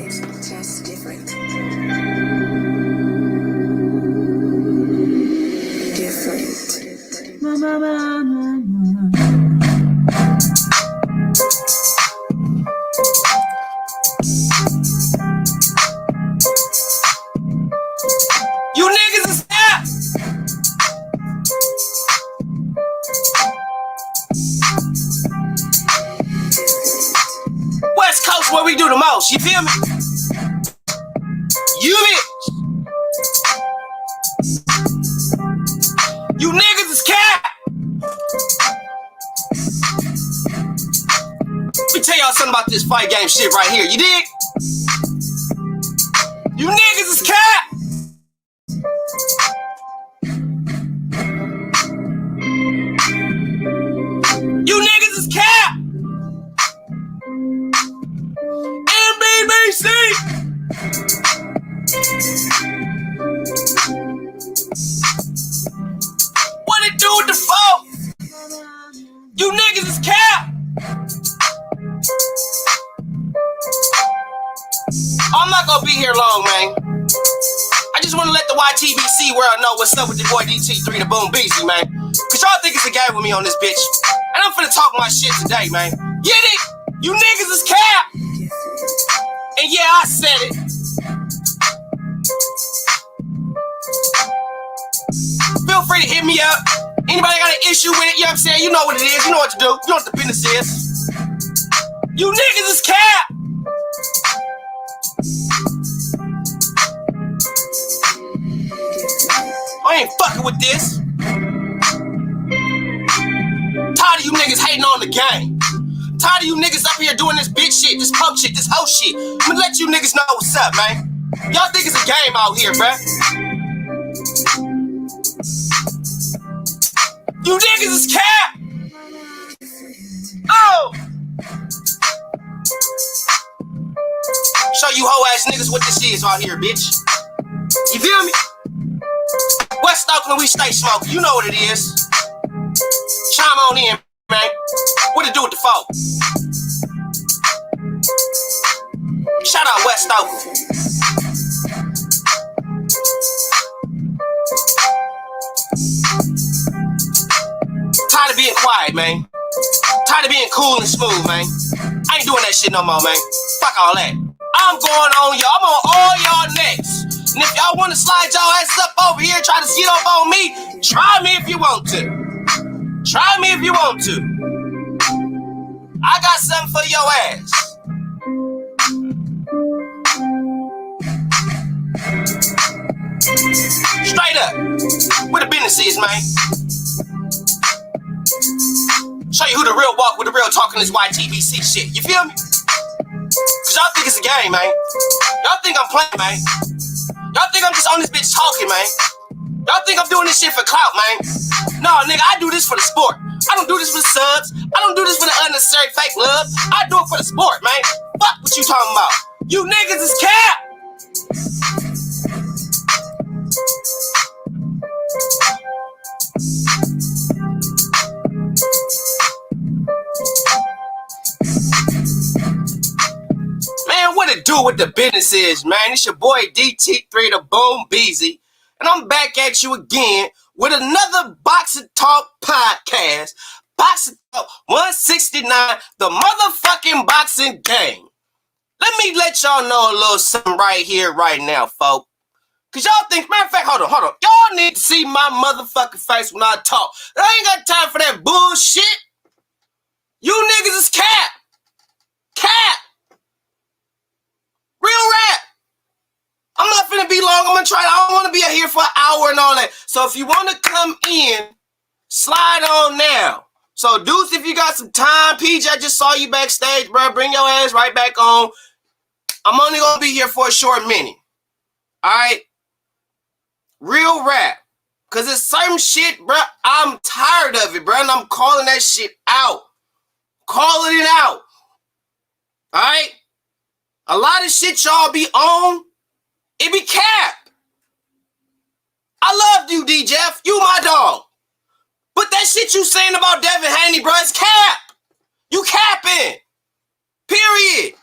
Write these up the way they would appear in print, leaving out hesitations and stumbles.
It's just different. Different. You niggas is out. West Coast where we do the most, you feel me? You bitch. You niggas is cat. Let me tell y'all something about this fight game shit right here, you dig? You niggas is cat. You niggas is cap. NBBC. What it do with the folk? You niggas is cap. I'm not gonna be here long, man. I just want to let the YTBC world know what's up with your boy DT3 the Boom Beezy, man. Cause y'all think it's a game with me on this bitch. And I'm finna talk my shit today, man. Get it? You niggas is cap. And yeah, I said it. Feel free to hit me up. Anybody got an issue with it, you know what I'm saying? You know what it is. You know what to do. You know what the business is. You niggas is cap. I ain't fucking with this. Tired of you niggas hating on the game. Tired of you niggas up here doing this bitch shit, this punk shit, this hoe shit. I'm gonna let you niggas know what's up, man. Y'all think it's a game out here, bruh. You niggas is cap. Oh. Show you hoe ass niggas what this is out here, bitch. You feel me? West Oakland, we stay smoking. You know what it is. Chime on in, man. What it do with the folk? Shout out West Oakland. Tired of being quiet, man. Tired of being cool and smooth, man. I ain't doing that shit no more, man. Fuck all that. I'm going on y'all. I'm on all y'all necks. And if y'all want to slide y'all asses up over here and try to sit up on me, try me if you want to. Try me if you want to. I got something for your ass. Straight up. Where the business is, man. Show you who the real walk with the real talking this YTBC shit. You feel me? Cause y'all think it's a game, man. Y'all think I'm playing, man. Y'all think I'm just on this bitch talking, man. Y'all think I'm doing this shit for clout, man. No, nigga, I do this for the sport. I don't do this for the subs. I don't do this for the unnecessary fake love. I do it for the sport, man. Fuck what you talking about. You niggas is cap. Man, what it do with the business is, man? It's your boy DT3 the Boom Beezy. And I'm back at you again with another Boxing Talk podcast. Boxing Talk 169, the motherfucking boxing game. Let me let y'all know a little something right here, right now, folks. Cause y'all think, matter of fact, hold on. Y'all need to see my motherfucking face when I talk. I ain't got time for that bullshit. You niggas is cap. Cap. Real rap. I'm not finna be long. I'm gonna try. I don't want to be out here for an hour and all that. So if you want to come in, slide on now. So Deuce, if you got some time, PJ, I just saw you backstage, bro. Bring your ass right back on. I'm only gonna be here for a short minute. All right. Real rap. Cause it's certain shit, bro. I'm tired of it, bro. And I'm calling that shit out. Calling it out. All right. A lot of shit y'all be on. It be cap. I love you, D. Jeff. You my dog. But that shit you saying about Devin Haney, bro, is cap. You capping. Period.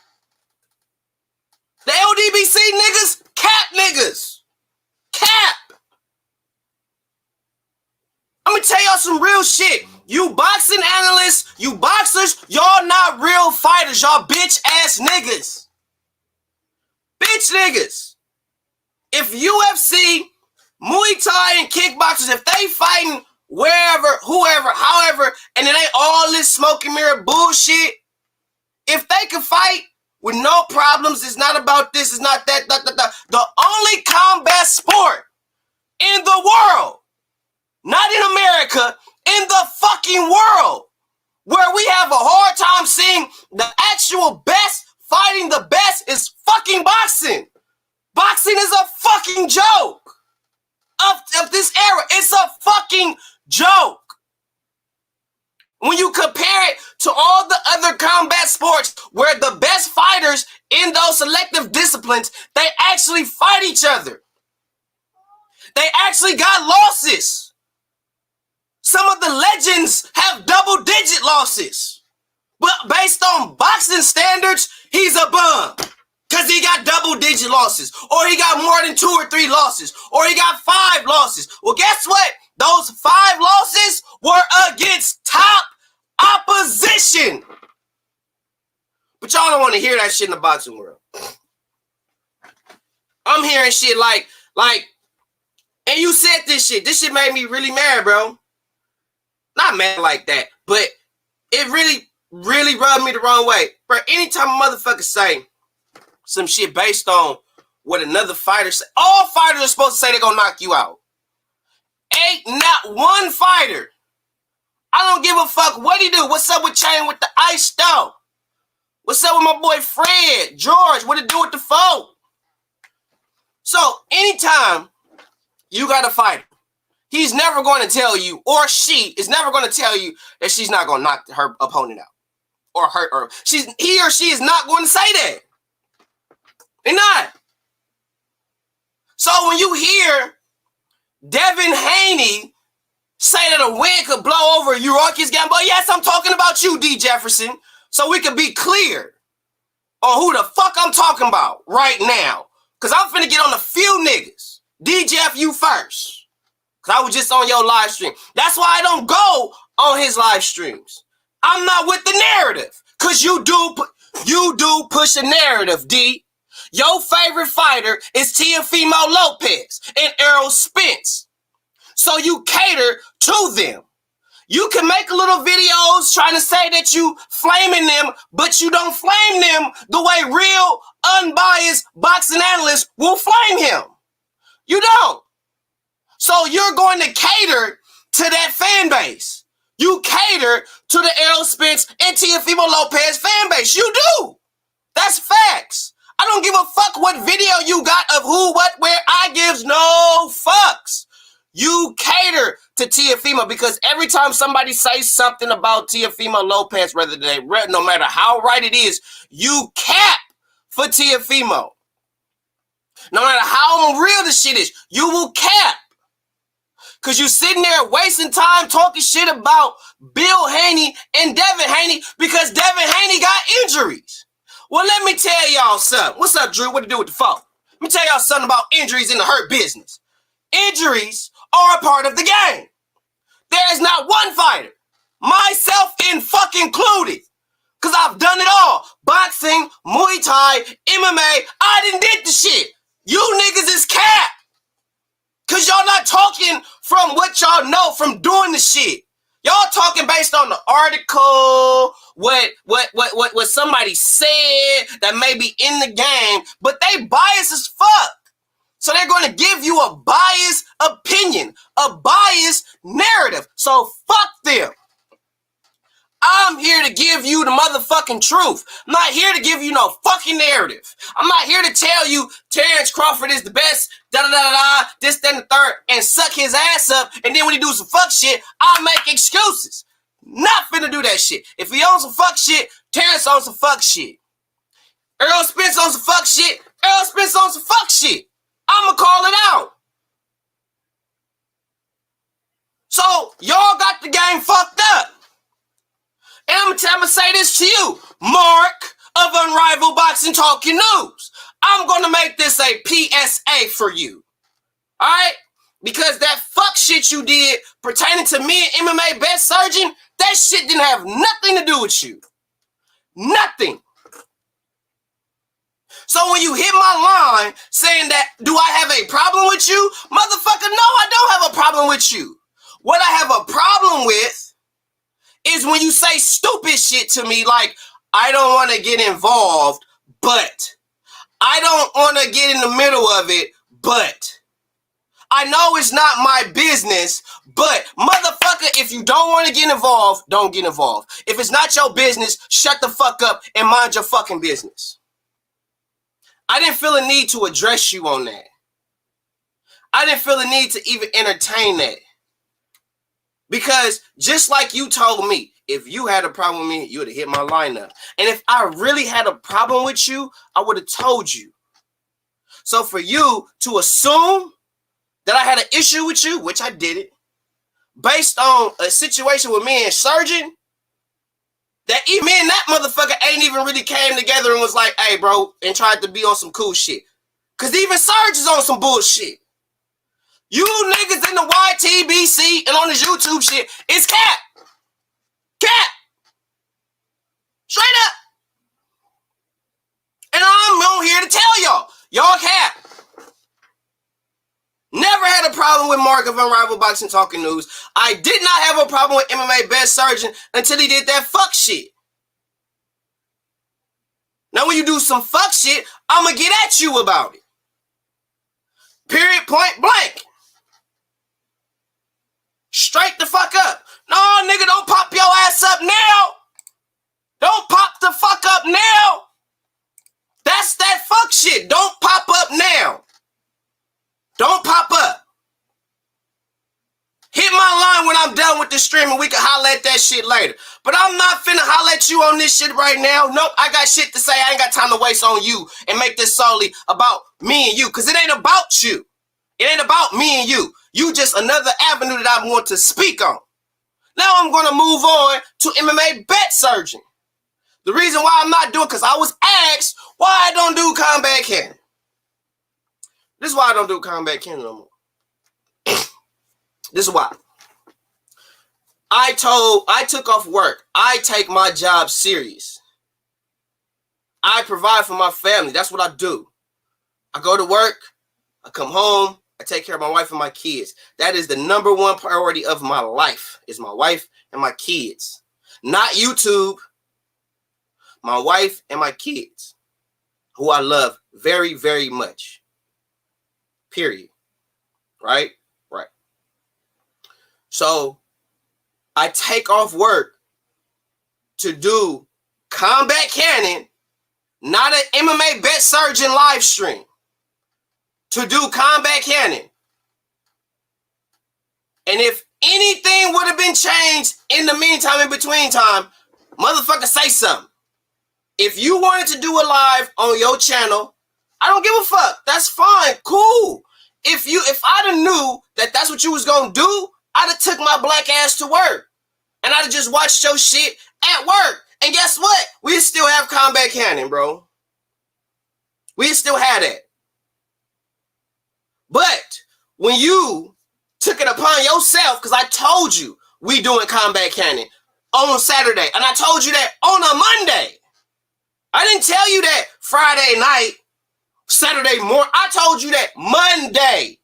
The LDBC niggas, cap niggas. Cap. I'm gonna tell y'all some real shit. You boxing analysts, you boxers, y'all not real fighters. Y'all bitch ass niggas. Bitch niggas. If UFC, Muay Thai, and kickboxers, if they fighting wherever, whoever, however, and it ain't all this smoke and mirror bullshit, if they can fight with no problems, it's not about this, it's not that, the only combat sport in the world, not in America, in the fucking world, where we have a hard time seeing the actual best fighting the best is fucking boxing. Boxing is a fucking joke of this era. It's a fucking joke. When you compare it to all the other combat sports where the best fighters in those selective disciplines, they actually fight each other. They actually got losses. Some of the legends have double-digit losses. But based on boxing standards, he's a bum. Because he got double-digit losses. Or he got more than 2 or 3 losses. Or he got 5 losses. Well, guess what? Those 5 losses were against top opposition. But y'all don't want to hear that shit in the boxing world. I'm hearing shit like, and you said this shit. This shit made me really mad, bro. Not mad like that, but it really rubbed me the wrong way. Bro, anytime a motherfucker say some shit based on what another fighter say, all fighters are supposed to say they're gonna knock you out. Ain't not one fighter. I don't give a fuck what he do. What's up with Chain with the ice though? What's up with my boy Fred, George? What it do with the phone? So anytime you got a fighter, he's never going to tell you, or she is never going to tell you that she's not going to knock her opponent out or hurt her. He or she is not going to say that. They're not. So when you hear Devin Haney say that a win could blow over Urarkis Gamboa, yes, I'm talking about you, D. Jefferson, so we can be clear on who the fuck I'm talking about right now. Because I'm finna get on a few niggas. D. Jeff, you first. Because I was just on your live stream. That's why I don't go on his live streams. I'm not with the narrative. Because you do push a narrative, D. Your favorite fighter is Teofimo Lopez and Errol Spence. So you cater to them. You can make little videos trying to say that you flaming them, but you don't flame them the way real, unbiased boxing analysts will flame him. You don't. So you're going to cater to that fan base. You cater to the Errol Spence and Teofimo Lopez fan base. You do. That's facts. I don't give a fuck what video you got of who, what, where. I gives no fucks. You cater to Teofimo because every time somebody says something about Teofimo Lopez, no matter how right it is, you cap for Teofimo. No matter how real the shit is, you will cap. Because you sitting there wasting time talking shit about Bill Haney and Devin Haney because Devin Haney got injuries. Well, let me tell y'all something. What's up, Drew? What to do with the phone? Let me tell y'all something about injuries in the hurt business. Injuries are a part of the game. There is not one fighter, myself in fucking included, because I've done it all. Boxing, Muay Thai, MMA, I done did the shit. You niggas is cap. Because y'all not talking from what y'all know from doing the shit. Y'all talking based on the article, what somebody said that may be in the game, but they biased as fuck. So they're going to give you a biased opinion, a biased narrative. So fuck them. I'm here to give you the motherfucking truth. I'm not here to give you no fucking narrative. I'm not here to tell you Terrence Crawford is the best, this, that, and the third, and suck his ass up, and then when he do some fuck shit, I'll make excuses. Not finna do that shit. If he owns some fuck shit, Terrence owns some fuck shit. Errol Spence owns some fuck shit, Errol Spence owns some fuck shit. I'ma call it out. So, y'all got the game fucked up. And I'm gonna say this to you, Mark of Unrivaled Boxing Talking News. I'm going to make this a PSA for you. All right? Because that fuck shit you did pertaining to me and MMA best surgeon, that shit didn't have nothing to do with you. Nothing. So when you hit my line saying that, do I have a problem with you? Motherfucker, no, I don't have a problem with you. What I have a problem with is when you say stupid shit to me like, I don't want to get involved, but I don't want to get in the middle of it, but I know it's not my business, but motherfucker, if you don't want to get involved, don't get involved. If it's not your business, shut the fuck up and mind your fucking business. I didn't feel a need to address you on that. I didn't feel a need to even entertain that. Because just like you told me, if you had a problem with me, you would have hit my line up. And if I really had a problem with you, I would have told you. So for you to assume that I had an issue with you, which I didn't, based on a situation with me and Surgeon, that even me and that motherfucker ain't even really came together and was like, hey, bro, and tried to be on some cool shit. Because even Surge is on some bullshit. You niggas in the YTBC and on this YouTube shit, it's cap. Cap. Straight up. And I'm on here to tell y'all, y'all cap. Never had a problem with Mark of Unrivaled Boxing Talking News. I did not have a problem with MMA Best Surgeon until he did that fuck shit. Now when you do some fuck shit, I'ma get at you about it. Period, point blank. Straight the fuck up. No, nigga, don't pop your ass up now. Don't pop the fuck up now. That's that fuck shit. Don't pop up now. Don't pop up. Hit my line when I'm done with the stream and we can holler at that shit later. But I'm not finna holler at you on this shit right now. Nope, I got shit to say. I ain't got time to waste on you and make this solely about me and you. Because it ain't about you. It ain't about me and you. You just another avenue that I want to speak on. Now I'm going to move on to MMA Bet Surgeon. The reason why I'm not doing, because I was asked why I don't do combat cannon. This is why I don't do combat cannon no more. This is why. I took off work. I take my job serious. I provide for my family. That's what I do. I go to work. I come home. I take care of my wife and my kids. That is the number one priority of my life, is my wife and my kids. Not YouTube. My wife and my kids, who I love very, very much. Period. Right? Right. So I take off work to do combat cannon, not an MMA Bet Surgeon live stream. To do combat cannon. And if anything would have been changed in the meantime, in between time, motherfucker, say something. If you wanted to do a live on your channel, I don't give a fuck. That's fine. Cool. If I'd have knew that that's what you was going to do, I'd have took my black ass to work. And I'd have just watched your shit at work. And guess what? We still have combat cannon, bro. We still have that. But when you took it upon yourself, because I told you we doing combat cannon on Saturday, and I told you that on a Monday. I didn't tell you that Friday night, Saturday morning. I told you that Monday.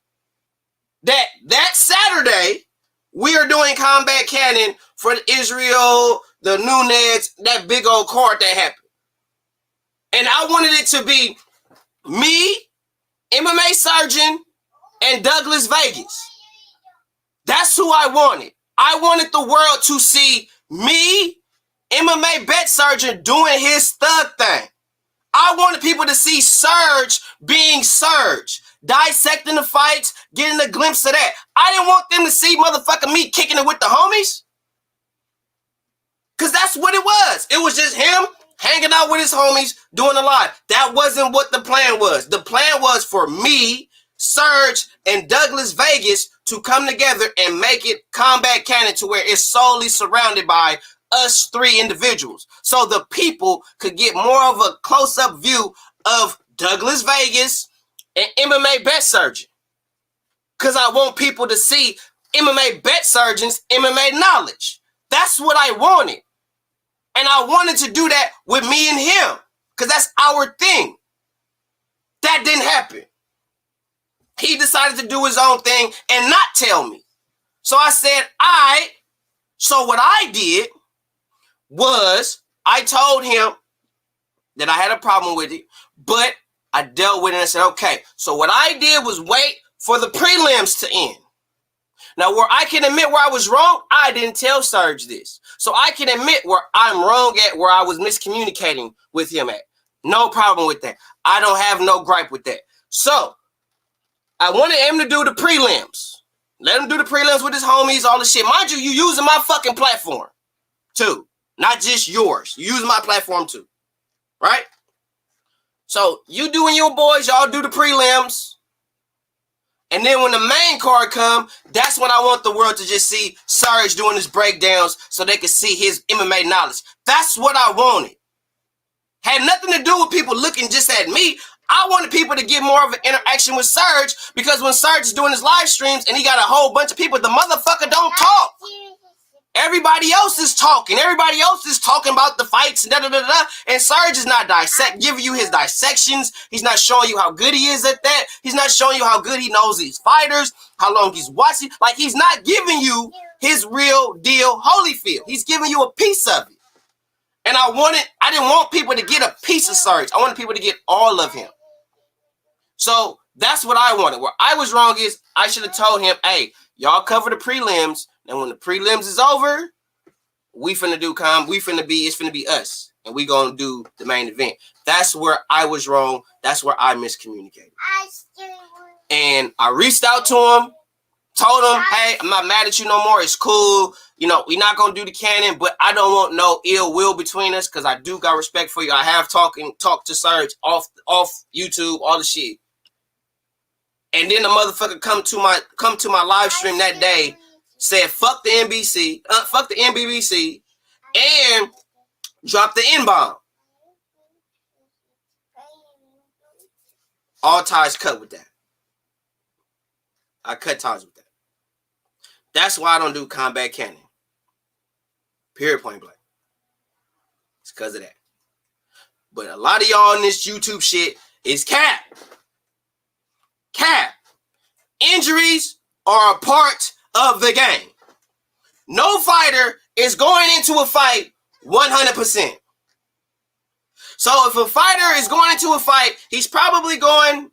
That Saturday, we are doing combat cannon for Israel, the Nunez, that big old card that happened. And I wanted it to be me, MMA Surgeon, and Douglas Vegas. That's who I wanted. I wanted the world to see me, MMA Bet Surgeon, doing his thug thing. I wanted people to see Surge being Surge, dissecting the fights, getting a glimpse of that. I didn't want them to see motherfucking me kicking it with the homies. Because that's what it was. It was just him hanging out with his homies, doing a lot. That wasn't what the plan was. The plan was for me, Surge, and Douglas Vegas to come together and make it combat cannon to where it's solely surrounded by us three individuals. So the people could get more of a close-up view of Douglas Vegas, and MMA bet surgeon. Because I want people to see MMA bet surgeons, MMA knowledge. That's what I wanted. And I wanted to do that with me and him. Because that's our thing. That didn't happen. He decided to do his own thing and not tell me. So I said, so what I did was I told him that I had a problem with it, but I dealt with it and I said, okay. So what I did was wait for the prelims to end. Now, where I can admit where I was wrong, I didn't tell Serge this. So I can admit where I'm wrong at, where I was miscommunicating with him at. No problem with that. I don't have no gripe with that. So I wanted him to do the prelims. Let him do the prelims with his homies, all the shit. Mind you, you using my fucking platform too. Not just yours. You using my platform too. Right? So you doing your boys, y'all do the prelims. And then when the main card come, that's when I want the world to just see Serge doing his breakdowns so they can see his MMA knowledge. That's what I wanted. Had nothing to do with people looking just at me. I wanted people to get more of an interaction with Serge because when Serge is doing his live streams and he got a whole bunch of people, the motherfucker don't talk. Everybody else is talking. Everybody else is talking about the fights and da-da-da-da. And Serge is not giving you his dissections. He's not showing you how good he is at that. He's not showing you how good he knows these fighters, how long he's watching. Like, he's not giving you his real deal Holyfield. He's giving you a piece of it. And I didn't want people to get a piece of Serge. I wanted people to get all of him. So that's what I wanted. Where I was wrong is I should have told him, hey, y'all cover the prelims. And when the prelims is over, it's finna be us. And we gonna do the main event. That's where I was wrong. That's where I miscommunicated. And I reached out to him, told him, hey, I'm not mad at you no more. It's cool. You know, we're not gonna do the canon, but I don't want no ill will between us because I do got respect for you. I have talked to Serge off YouTube, all the shit. And then the motherfucker come to my live stream that day, said fuck the NBC, fuck the NBBC, and dropped the N-bomb. All ties cut with that. I cut ties with that. That's why I don't do combat canon. Period, point blank. It's because of that. But a lot of y'all in this YouTube shit is cap. Cap. Injuries are a part of the game. No fighter is going into a fight 100%. So if a fighter is going into a fight, he's probably going,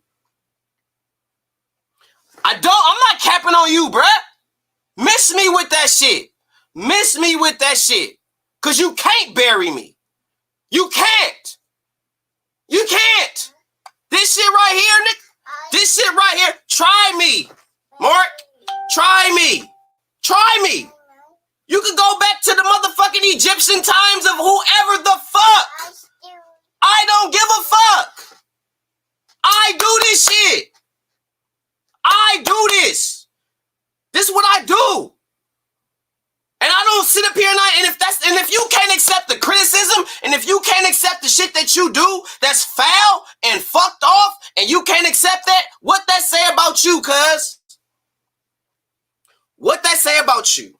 I'm not capping on you, bruh. Miss me with that shit. Miss me with that shit. Because you can't bury me. You can't. You can't. This shit right here, Nick. This shit right here. Try me, Mark. Try me. Try me. You could go back to the motherfucking Egyptian times of whoever the fuck. I don't give a fuck. I do this shit. I do this. This is what I do. And I don't sit up here and if you can't accept the criticism, and if you can't accept the shit that you do that's foul and fucked off, and you can't accept that, what that say about you, cuz? What that say about you?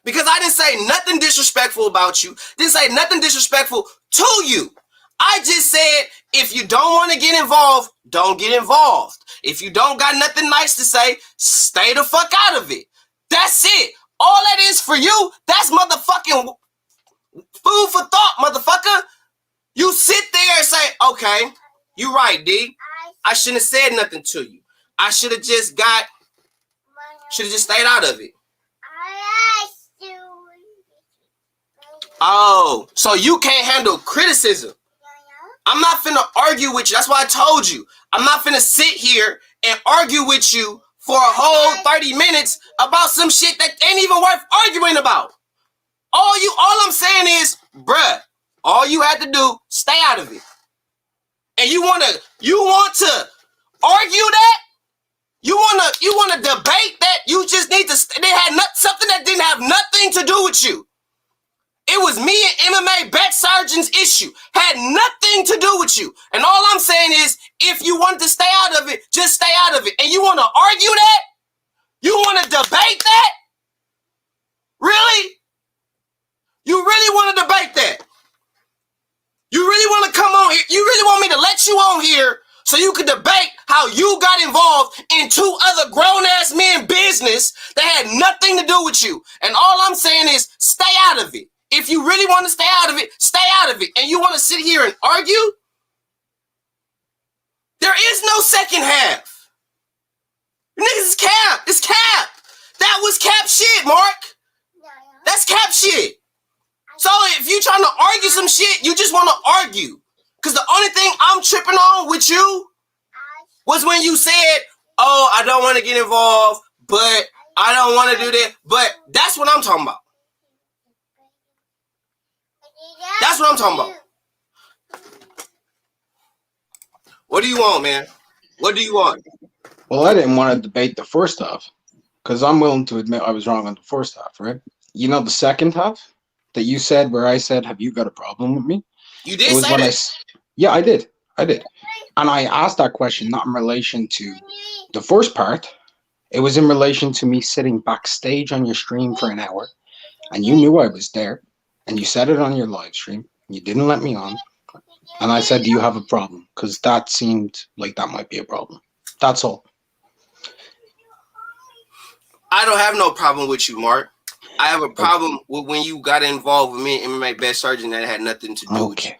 Because I didn't say nothing disrespectful about you. Didn't say nothing disrespectful to you. I just said, if you don't want to get involved, don't get involved. If you don't got nothing nice to say, stay the fuck out of it. That's it. All that is for you, that's motherfucking food for thought, motherfucker. You sit there and say, okay, you right, D. I shouldn't have said nothing to you. I should have just stayed out of it. Oh, so you can't handle criticism. I'm not finna argue with you. That's why I told you. I'm not finna sit here and argue with you for a whole 30 minutes about some shit that ain't even worth arguing about. All I'm saying is, bruh, all you had to do, stay out of it. And you want to argue that? You want to debate that? You just need to, something that didn't have nothing to do with you. It was me and MMA Bet Surgeon's issue. Had nothing to do with you. And all I'm saying is, if you want to stay out of it, just stay out of it. And you want to argue that? You want to debate that? Really? You really want to debate that? You really want to come on here? You really want me to let you on here so you can debate how you got involved in 2 other grown-ass men business that had nothing to do with you? And all I'm saying is, stay out of it. If you really want to stay out of it, stay out of it. And you want to sit here and argue? There is no second half. Niggas is cap. It's cap. That was cap shit, Mark. That's cap shit. So if you trying to argue some shit, you just want to argue. Because the only thing I'm tripping on with you was when you said, oh, I don't want to get involved, but I don't want to do that. But that's what I'm talking about. That's what I'm talking about. What do you want, man? What do you want? Well, I didn't want to debate the first half because I'm willing to admit I was wrong on the first half, right? You know the second half that you said where I said, have you got a problem with me? You did say that. Yeah, I did. And I asked that question not in relation to the first part. It was in relation to me sitting backstage on your stream for an hour. And you knew I was there. And you said it on your live stream. You didn't let me on. And I said, do you have a problem? Because that seemed like that might be a problem. That's all. I don't have no problem with you, Mark. I have a problem with when you got involved with me and MMA Bet Surgeon that had nothing to do with you.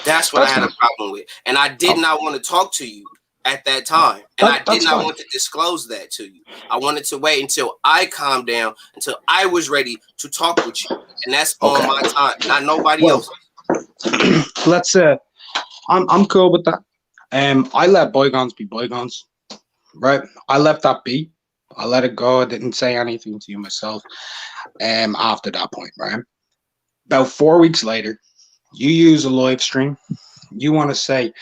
That's what I had a problem with. And I did not want to talk to you at that time. And I did not want to disclose that to you. I wanted to wait until I calmed down, until I was ready to talk with you. And that's on my time, not nobody else. Let's I'm cool with that. I let bygones be bygones. Right? I let that be. I let it go. I didn't say anything to you myself. After that point, right? About 4 weeks later, you use a live stream. You want to say,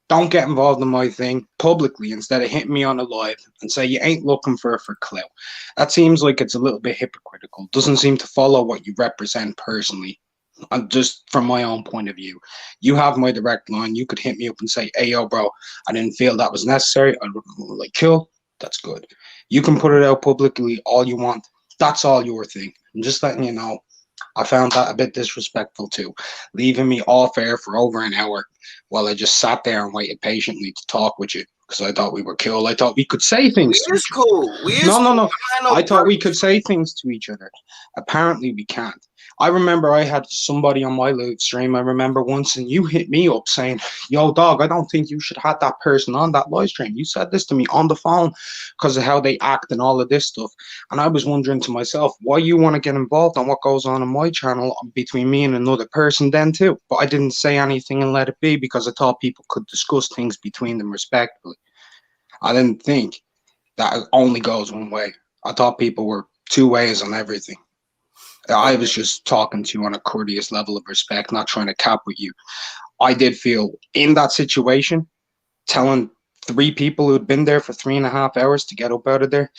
don't get involved in my thing publicly instead of hitting me on a live and say you ain't looking for clout. That seems like it's a little bit hypocritical. Doesn't seem to follow what you represent personally. Just from my own point of view, you have my direct line. You could hit me up and say, hey, yo, bro, I didn't feel that was necessary. I'd like, cool. That's good. You can put it out publicly all you want. That's all your thing. I'm just letting you know. I found that a bit disrespectful too, leaving me off air for over an hour while I just sat there and waited patiently to talk with you because I thought we were cool. I thought we could say things to each other. No. I thought we could say things to each other. Apparently we can't. I remember I had somebody on my live stream. I remember once, and you hit me up saying, yo, dog, I don't think you should have that person on that live stream. You said this to me on the phone because of how they act and all of this stuff. And I was wondering to myself, why you want to get involved on what goes on my channel between me and another person then too. But I didn't say anything and let it be because I thought people could discuss things between them respectfully. I didn't think that it only goes one way. I thought people were 2 ways on everything. I was just talking to you on a courteous level of respect, not trying to cap with you. I did feel in that situation, telling 3 people who'd been there for 3.5 hours to get up out of there,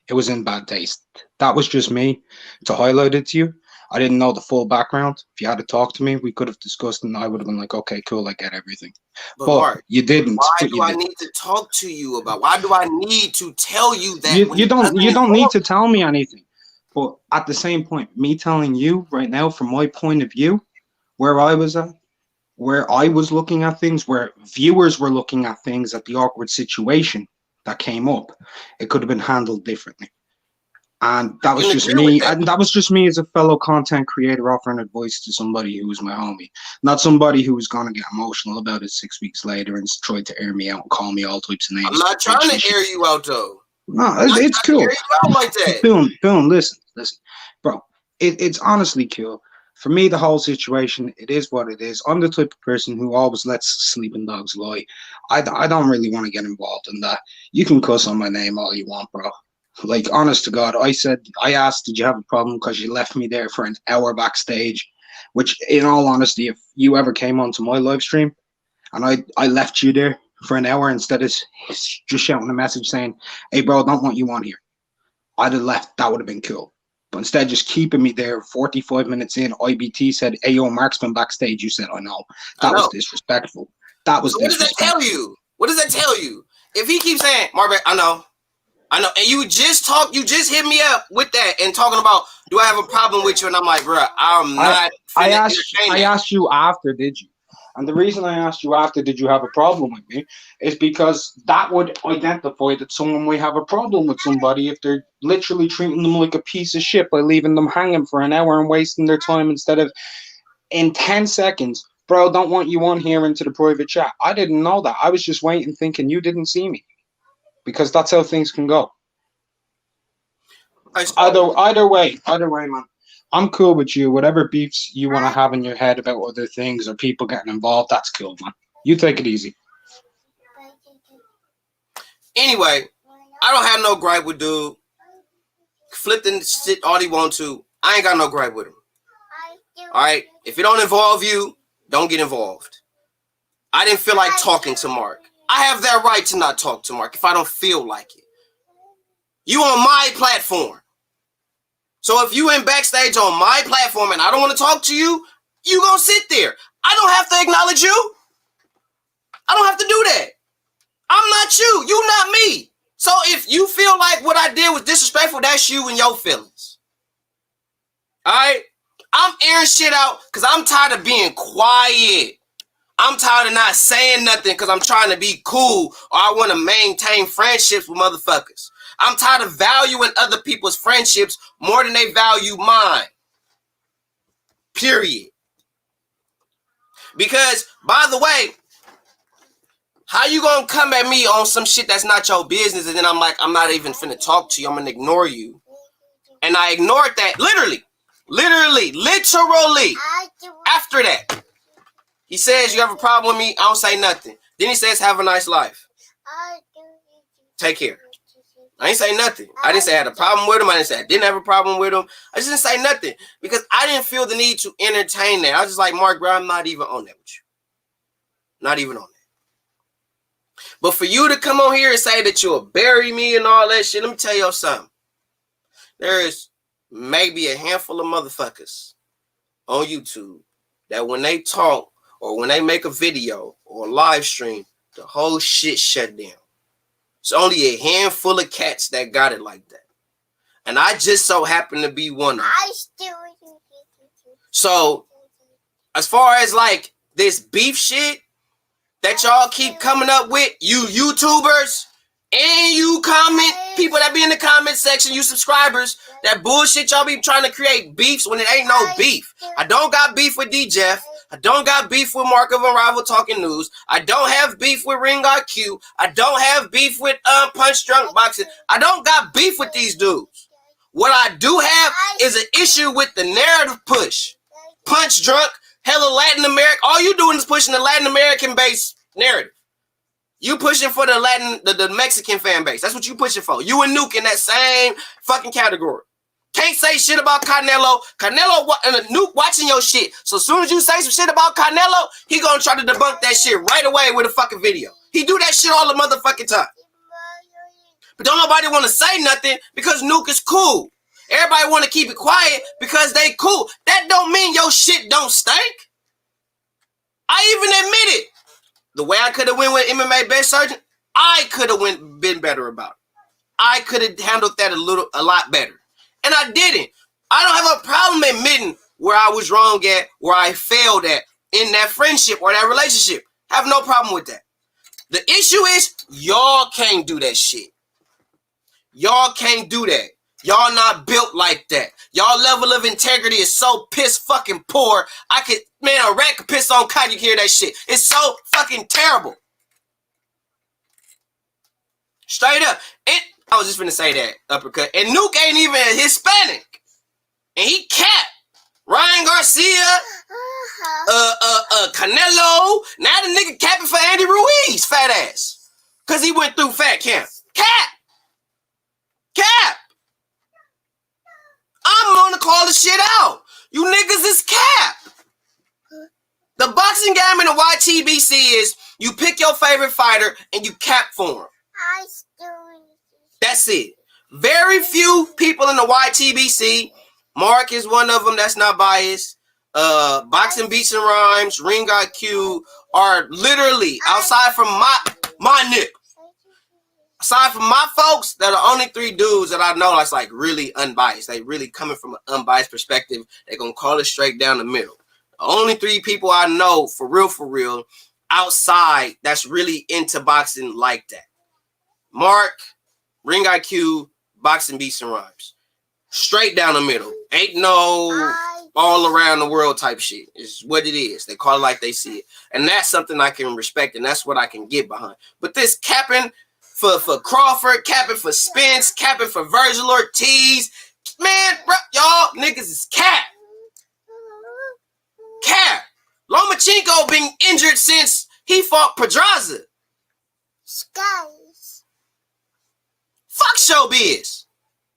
it was in bad taste. That was just me to highlight it to you. I didn't know the full background. If you had to talk to me, we could have discussed and I would have been like, okay, cool, I get everything. But Mark, you didn't. Why do I need to talk to you about? Why do I need to tell you that? You don't need to tell me anything. But at the same point, me telling you right now, from my point of view, where I was at, where I was looking at things, where viewers were looking at things, at the awkward situation that came up, it could have been handled differently. And that was just me. And that was just me as a fellow content creator offering advice to somebody who was my homie, not somebody who was going to get emotional about it 6 weeks later and tried to air me out and call me all types of names. I'm not trying to air you out, though. No, it's cool. Like that. Boom, listen, bro. It's honestly cool. For me, the whole situation, it is what it is. I'm the type of person who always lets sleeping dogs lie. I don't really want to get involved in that. You can cuss on my name all you want, bro. Like, honest to God, I asked, did you have a problem because you left me there for an hour backstage? Which, in all honesty, if you ever came onto my live stream and I left you there for an hour instead of just shouting a message saying, hey, bro, I don't want you on here, I'd have left. That would have been cool. But instead, just keeping me there 45 minutes in, IBT said, "Hey, yo, Mark's been backstage." You said, "I know." I That was know. disrespectful. That was So what does that tell you? What does that tell you? If he keeps saying, Mark, I know, and you just hit me up with that and talking about, do I have a problem with you? And I'm like, bro, I'm not. I asked you after, did you? And the reason I asked you after, did you have a problem with me, is because that would identify that someone might have a problem with somebody if they're literally treating them like a piece of shit by leaving them hanging for an hour and wasting their time instead of in 10 seconds. Bro, don't want you on here into the private chat. I didn't know that. I was just waiting thinking you didn't see me. Because that's how things can go. Either way, man. I'm cool with you. Whatever beefs you want to have in your head about other things or people getting involved, that's cool, man. You take it easy. Anyway, I don't have no gripe with dude. Flipping shit all he want to. I ain't got no gripe with him. Alright? If it don't involve you, don't get involved. I didn't feel like talking to Mark. I have that right to not talk to Mark if I don't feel like it. You on my platform. So if you in backstage on my platform and I don't want to talk to you, you gonna sit there. I don't have to acknowledge you. I don't have to do that. I'm not you. You not me. So if you feel like what I did was disrespectful, that's you and your feelings. Alright? I'm airing shit out because I'm tired of being quiet. I'm tired of not saying nothing because I'm trying to be cool or I want to maintain friendships with motherfuckers. I'm tired of valuing other people's friendships more than they value mine. Period. Because, by the way, how you gonna come at me on some shit that's not your business and then I'm like, I'm not even finna talk to you, I'm gonna ignore you. And I ignored that, literally. After that. He says, you have a problem with me, I don't say nothing. Then he says, have a nice life. Take care. I ain't say nothing. I didn't say I had a problem with him. I didn't say I didn't have a problem with him. I just didn't say nothing because I didn't feel the need to entertain that. I was just like, Mark, bro, I'm not even on that with you. Not even on that. But for you to come on here and say that you'll bury me and all that shit, let me tell you something. There is maybe a handful of motherfuckers on YouTube that when they talk or when they make a video or a live stream, the whole shit shut down. It's only a handful of cats that got it like that. And I just so happen to be one of them. So, as far as like this beef shit that y'all keep coming up with, you YouTubers and you comment, people that be in the comment section, you subscribers, that bullshit y'all be trying to create beefs when it ain't no beef. I don't got beef with D-Jeff. I don't got beef with Mark of Unrivaled Talking News. I don't have beef with Ring IQ. I don't have beef with Punch Drunk Boxing. I don't got beef with these dudes. What I do have is an issue with the narrative push. Punch Drunk, hella Latin American. All you doing is pushing the Latin American based narrative. You pushing for the Mexican fan base. That's what you pushing for. You and Nuke in that same fucking category. Can't say shit about Canelo. Canelo and Nuke watching your shit. So as soon as you say some shit about Canelo, he gonna try to debunk that shit right away with a fucking video. He do that shit all the motherfucking time. But don't nobody want to say nothing because Nuke is cool. Everybody want to keep it quiet because they cool. That don't mean your shit don't stink. I even admit it. The way I could have went with MMA Best Surgeon, I could have been better about it. I could have handled that a lot better. And I didn't. I don't have a problem admitting where I was wrong at, where I failed at in that friendship or that relationship. I have no problem with that. The issue is y'all can't do that shit. Y'all can't do that. Y'all not built like that. Y'all level of integrity is so piss fucking poor. A rat could piss on cotton, you hear that shit. It's so fucking terrible. Straight up. I was just gonna say that, uppercut. And Nuke ain't even Hispanic. And he capped. Ryan Garcia, Canelo. Now the nigga capping for Andy Ruiz, fat ass. Cause he went through fat camp. Cap. I'm gonna call the shit out. You niggas is cap. The boxing game in the YTBC is you pick your favorite fighter and you cap for him. That's it. Very few people in the YTBC Mark is one of them that's not biased. Boxing Beats and Rhymes, Ring IQ are literally, outside from my nigga, aside from my folks, they're the only 3 dudes that I know that's like really unbiased. They really coming from an unbiased perspective. They're gonna call it straight down the middle. The only 3 people I know for real, outside that's really into boxing like that. Mark, Ring IQ, Boxing Beats and Rhymes. Straight down the middle. Ain't no all around the world type shit. It's what it is. They call it like they see it. And that's something I can respect, and that's what I can get behind. But this capping for Crawford, capping for Spence, capping for Virgil Ortiz, man, bro, y'all niggas is cap. Cap. Lomachenko been injured since he fought Pedraza. Skies. Fuck showbiz.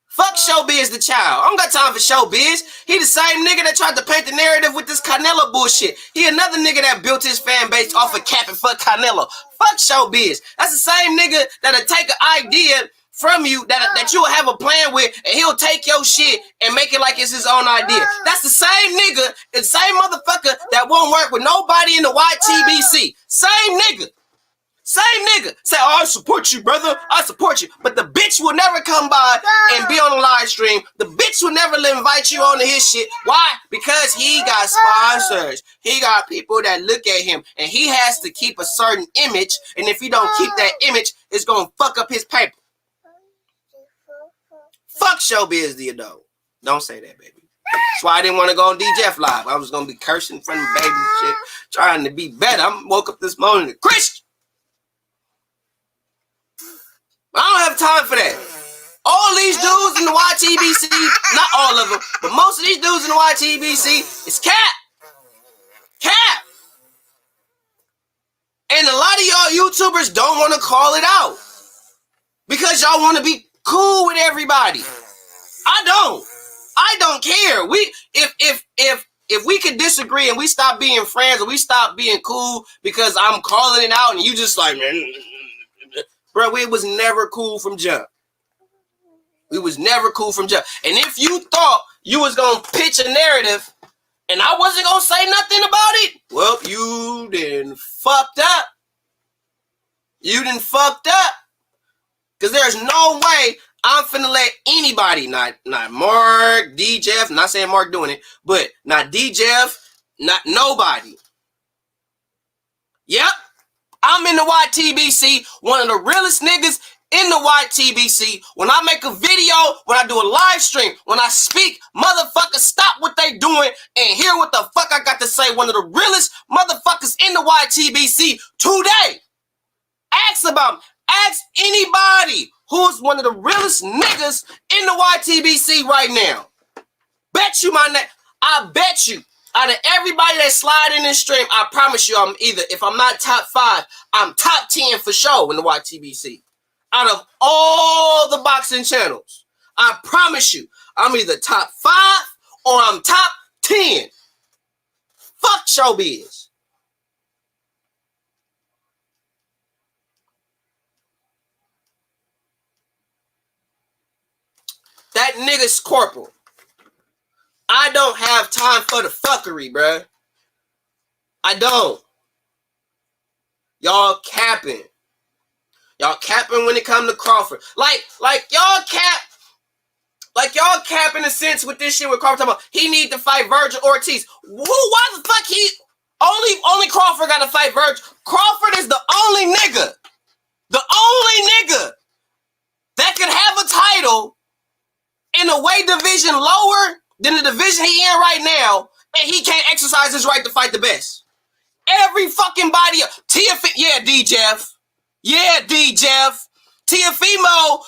Fuck showbiz the child. I don't got time for showbiz. He the same nigga that tried to paint the narrative with this Canelo bullshit. He another nigga that built his fan base off of capping for Canelo. Fuck showbiz. That's the same nigga that'll take an idea from you that you'll have a plan with, and he'll take your shit and make it like it's his own idea. That's the same nigga, the same motherfucker that won't work with nobody in the YTBC. Same nigga. Same nigga. Say, oh, I support you, brother. I support you. But the bitch will never come by and be on the live stream. The bitch will never invite you onto his shit. Why? Because he got sponsors. He got people that look at him. And he has to keep a certain image. And if he don't keep that image, it's going to fuck up his paper. Fuck showbiz, Theodore. Don't say that, baby. That's why I didn't want to go on DJF Live. I was going to be cursing in front of baby shit, trying to be better. I woke up this morning a Christian. I don't have time for that. All these dudes in the YTBC, not all of them, but most of these dudes in the YTBC is cap. Cap. And a lot of y'all YouTubers don't want to call it out because y'all want to be cool with everybody. I don't care. If we can disagree and we stop being friends or we stop being cool because I'm calling it out and you just like, bro, it was never cool from jump. We was never cool from jump. And if you thought you was going to pitch a narrative and I wasn't going to say nothing about it, well, you done fucked up. You done fucked up. Because there's no way I'm finna let anybody, not Mark, DJF, not saying Mark doing it, but not DJF, not nobody. Yep. I'm in the YTBC, one of the realest niggas in the YTBC. When I make a video, when I do a live stream, when I speak, motherfuckers stop what they doing and hear what the fuck I got to say. One of the realest motherfuckers in the YTBC today. Ask anybody who's one of the realest niggas in the YTBC right now. Bet you my name. I bet you. Out of everybody that slide in this stream, I promise you I'm either, if I'm not top 5, I'm top 10 for sure in the YTBC. Out of all the boxing channels, I promise you, I'm either top 5 or I'm top 10. Fuck showbiz. That nigga's corporal. I don't have time for the fuckery, bruh. I don't. Y'all capping. Y'all capping when it comes to Crawford. Like y'all cap. Like y'all cap in a sense with this shit with Crawford talking about he need to fight Virgil Ortiz. Why the fuck he only Crawford got to fight Virgil? Crawford is the only nigga that could have a title in a weight division lower than the division he in right now, and he can't exercise his right to fight the best. Every fucking body of D-Jeff. Tiafimo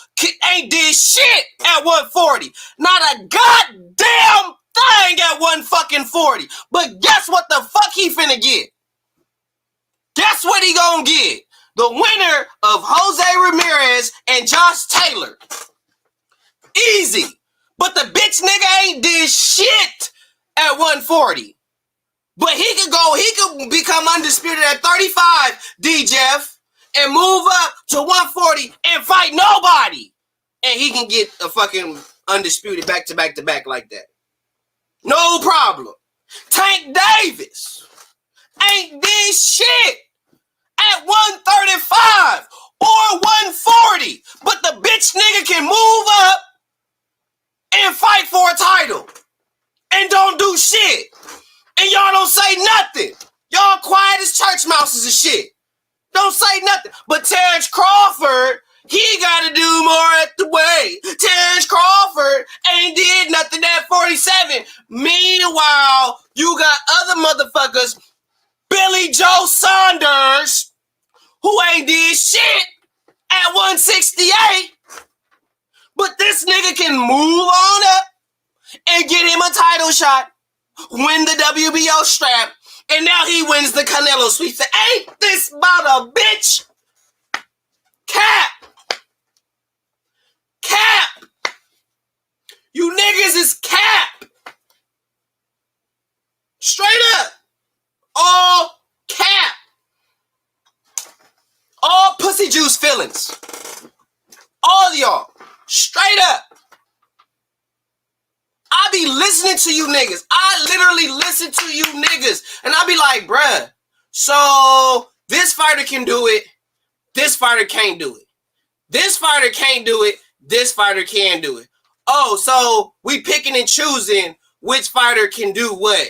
ain't did shit at 140. Not a goddamn thing at 140. But guess what the fuck he finna get? Guess what he gonna get? The winner of Jose Ramirez and Josh Taylor. Easy. But the bitch nigga ain't did shit at 140. But he could become undisputed at 35, D-Jeff, and move up to 140 and fight nobody. And he can get a fucking undisputed back to back like that. No problem. Tank Davis ain't did shit at 135 or 140, but the bitch nigga can move up and fight for a title and don't do shit. And y'all don't say nothing. Y'all quiet as church mouses and shit. Don't say nothing. But Terrence Crawford, he got to do more at the weight. Terrence Crawford ain't did nothing at 47. Meanwhile, you got other motherfuckers, Billy Joe Saunders, who ain't did shit at 168. But this nigga can move on up and get him a title shot, win the WBO strap, and now he wins the Canelo sweep. So ain't this about a bitch? Cap. Cap. You niggas is cap. Straight up. All cap. All pussy juice feelings. All y'all. Straight up. I be listening to you niggas. I literally listen to you niggas. And I be like, bruh, so this fighter can do it. This fighter can't do it. This fighter can't do it. This fighter can do it. Oh, so we picking and choosing which fighter can do what.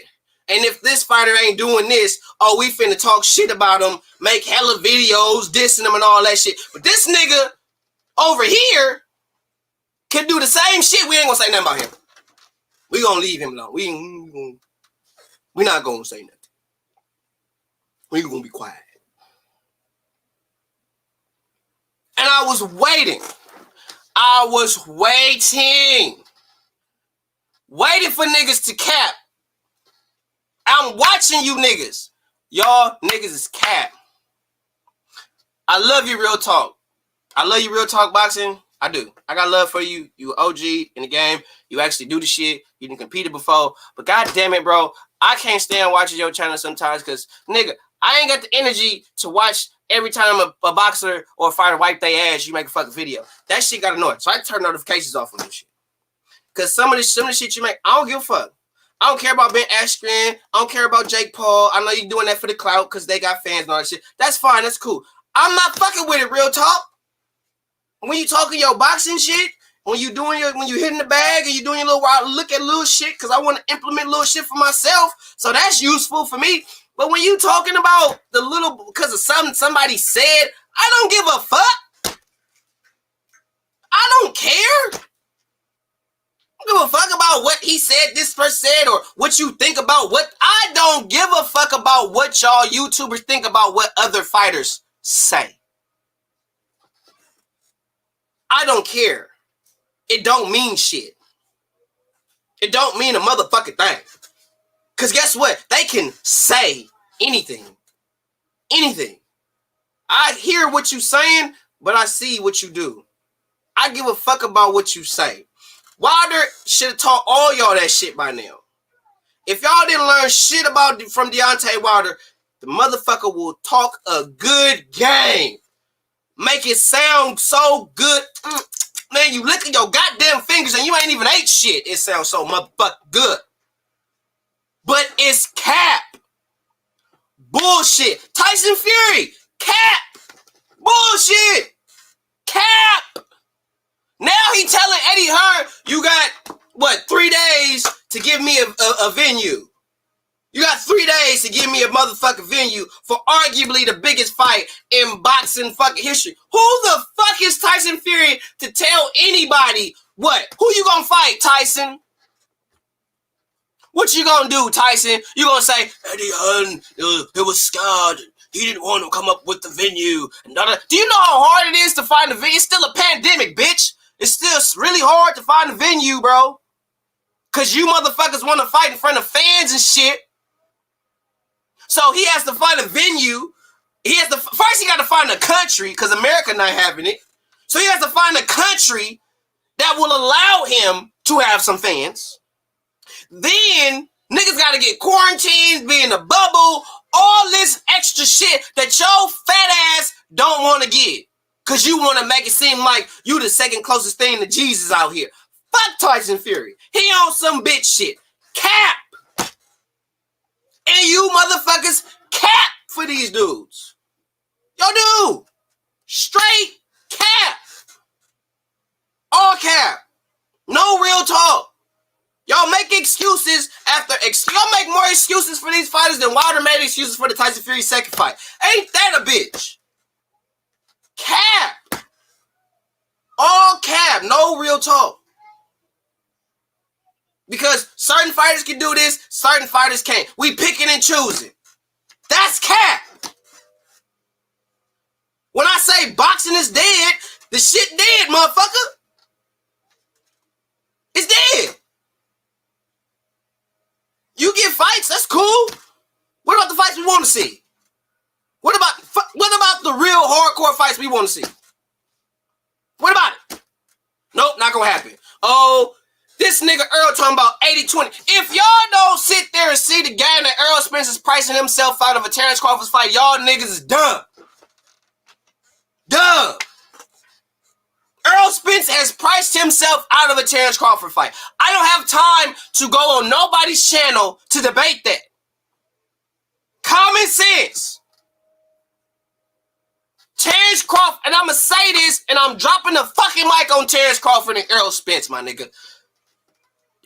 And if this fighter ain't doing this, oh, we finna talk shit about him, make hella videos, dissing him and all that shit. But this nigga over here can do the same shit. We ain't gonna say nothing about him. We gonna leave him alone. We not gonna say nothing. We gonna be quiet. And I was waiting. Waiting for niggas to cap. I'm watching you niggas. Y'all niggas is cap. I love you, real talk. I love you, real talk boxing. I do. I got love for you. You OG in the game. You actually do the shit. You done competed before. But god damn it, bro. I can't stand watching your channel sometimes because, nigga, I ain't got the energy to watch every time a boxer or a fighter wipe their ass, you make a fucking video. That shit got annoying. So I turn notifications off on this shit. Because some of the shit you make, I don't give a fuck. I don't care about Ben Askren. I don't care about Jake Paul. I know you're doing that for the clout because they got fans and all that shit. That's fine. That's cool. I'm not fucking with it, real talk. When you talking your boxing shit, when you hitting the bag and you doing your little wild look at little shit, because I want to implement little shit for myself, so that's useful for me. But when you talking about the little because of somebody said, I don't give a fuck. I don't care. I don't give a fuck about what he said, this person said, or what you think about what. I don't give a fuck about what y'all YouTubers think about what other fighters say. I don't care. It don't mean shit. It don't mean a motherfucking thing. Because guess what? They can say anything. Anything. I hear what you saying, but I see what you do. I give a fuck about what you say. Wilder should have taught all y'all that shit by now. If y'all didn't learn shit from Deontay Wilder, the motherfucker will talk a good game. Make it sound so good. Man, you lick your goddamn fingers and you ain't even ate shit. It sounds so motherfucking good. But it's cap. Bullshit. Tyson Fury. Cap. Bullshit. Cap. Now he telling Eddie Hearn, you got, 3 days to give me a venue. You got 3 days to give me a motherfucking venue for arguably the biggest fight in boxing fucking history. Who the fuck is Tyson Fury to tell anybody what? Who you gonna fight, Tyson? What you gonna do, Tyson? You gonna say, Eddie Hearn, it was scared. He didn't want to come up with the venue. Do you know how hard it is to find a venue? It's still a pandemic, bitch. It's still really hard to find a venue, bro. Because you motherfuckers want to fight in front of fans and shit. So he has to find a venue. First he got to find a country because America not having it. So he has to find a country that will allow him to have some fans. Then niggas got to get quarantined, be in a bubble, all this extra shit that your fat ass don't want to get. Because you want to make it seem like you the second closest thing to Jesus out here. Fuck Tyson Fury. He on some bitch shit. cap. And you motherfuckers cap for these dudes. Yo, dude. Straight cap. All cap. No real talk. Y'all make excuses after y'all make more excuses for these fighters than Wilder made excuses for the Tyson Fury second fight. Ain't that a bitch? Cap. All cap. No real talk. Because certain fighters can do this, certain fighters can't. We picking and choosing. That's cap. When I say boxing is dead, the shit dead, motherfucker. It's dead. You get fights, that's cool. What about the fights we want to see? What about the real hardcore fights we want to see? What about it? Nope, not gonna happen. Oh, this nigga Earl talking about 80-20. If y'all don't sit there and see the game that Earl Spence is pricing himself out of a Terrence Crawford's fight, y'all niggas is dumb. Dumb. Earl Spence has priced himself out of a Terrence Crawford fight. I don't have time to go on nobody's channel to debate that. Common sense. Terrence Crawford, and I'm going to say this, and I'm dropping the fucking mic on Terrence Crawford and Earl Spence, my nigga.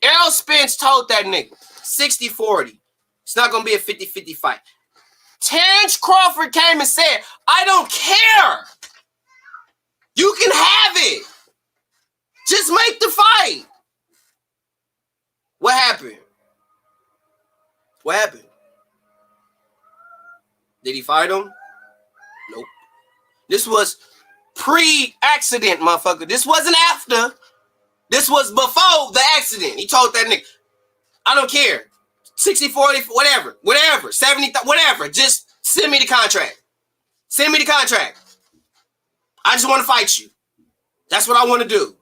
Earl Spence told that nigga, 60-40. It's not going to be a 50-50 fight. Terrence Crawford came and said, I don't care. You can have it. Just make the fight. What happened? What happened? Did he fight him? Nope. This was pre-accident, motherfucker. This wasn't after. This was before the accident. He told that nigga, I don't care. 60-40, whatever. 70, whatever. Just send me the contract. Send me the contract. I just want to fight you. That's what I want to do.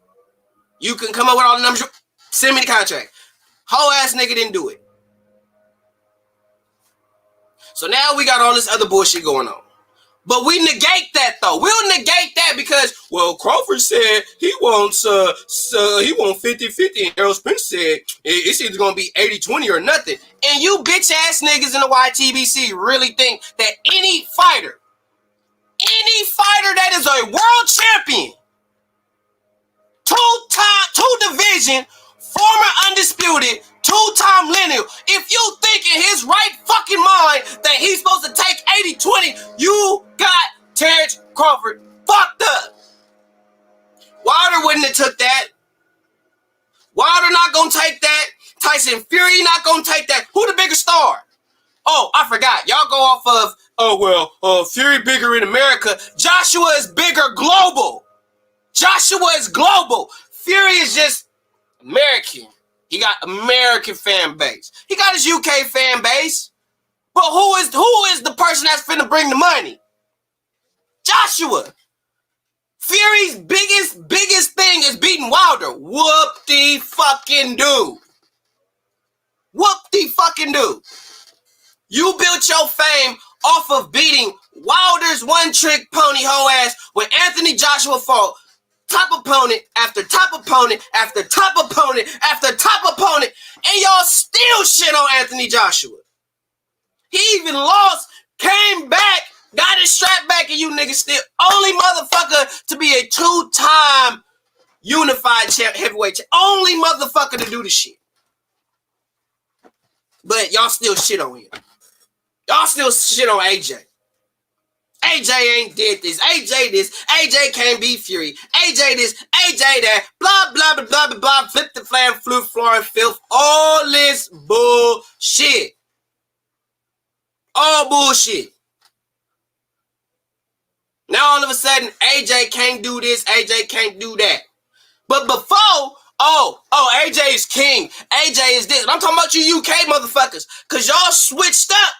You can come up with all the numbers. Send me the contract. Whole ass nigga didn't do it. So now we got all this other bullshit going on. But we negate that though. We'll negate that because, well, Crawford said he wants 50-50. And Errol Spence said it's either gonna be 80-20 or nothing. And you bitch ass niggas in the YTBC really think that any fighter that is a world champion, two division, former undisputed, two-time lineal, if you think in his right fucking mind that he's supposed to take 80-20, you got Terrence Crawford fucked up. Wilder wouldn't have took that. Wilder not gonna take that. Tyson Fury not gonna take that. Who the bigger star? Oh, I forgot. Y'all go off of, Fury bigger in America. Joshua is bigger global. Joshua is global. Fury is just American. He got American fan base. He got his UK fan base. But who is the person that's finna bring the money? Joshua. Fury's biggest thing is beating Wilder. Whoop-de-fucking-do. Whoop-de-fucking-do. You built your fame off of beating Wilder's one-trick pony hoe ass when Anthony Joshua fought top opponent after top opponent after top opponent after top opponent, and y'all still shit on Anthony Joshua. He even lost, came back, got his strap back, and you niggas still only motherfucker to be a two-time unified heavyweight champ. Only motherfucker to do the shit. But y'all still shit on him. Y'all still shit on AJ. AJ ain't did this. AJ this. AJ can't beat Fury. AJ this. AJ that. Blah, blah, blah, blah, blah, blah. Flip the flag, flute, floor, and filth. All this bullshit. All bullshit. Now all of a sudden, AJ can't do this. AJ can't do that. But before, AJ is king. AJ is this. I'm talking about you UK motherfuckers. Because y'all switched up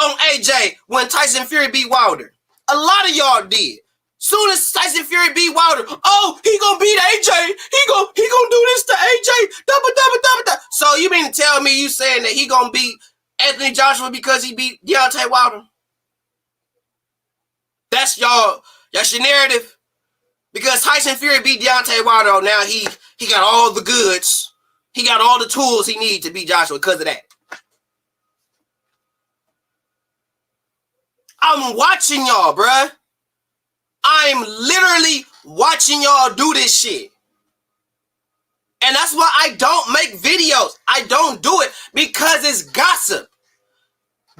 on AJ when Tyson Fury beat Wilder. A lot of y'all did. Soon as Tyson Fury beat Wilder, he gonna beat AJ. He gonna do this to AJ. So you mean to tell me you saying that he gonna beat Anthony Joshua because he beat Deontay Wilder? That's your narrative? Because Tyson Fury beat Deontay Wilder, now he got all the goods. He got all the tools he needs to beat Joshua because of that. I'm watching y'all, bruh. I'm literally watching y'all do this shit. And that's why I don't make videos. I don't do it because it's gossip.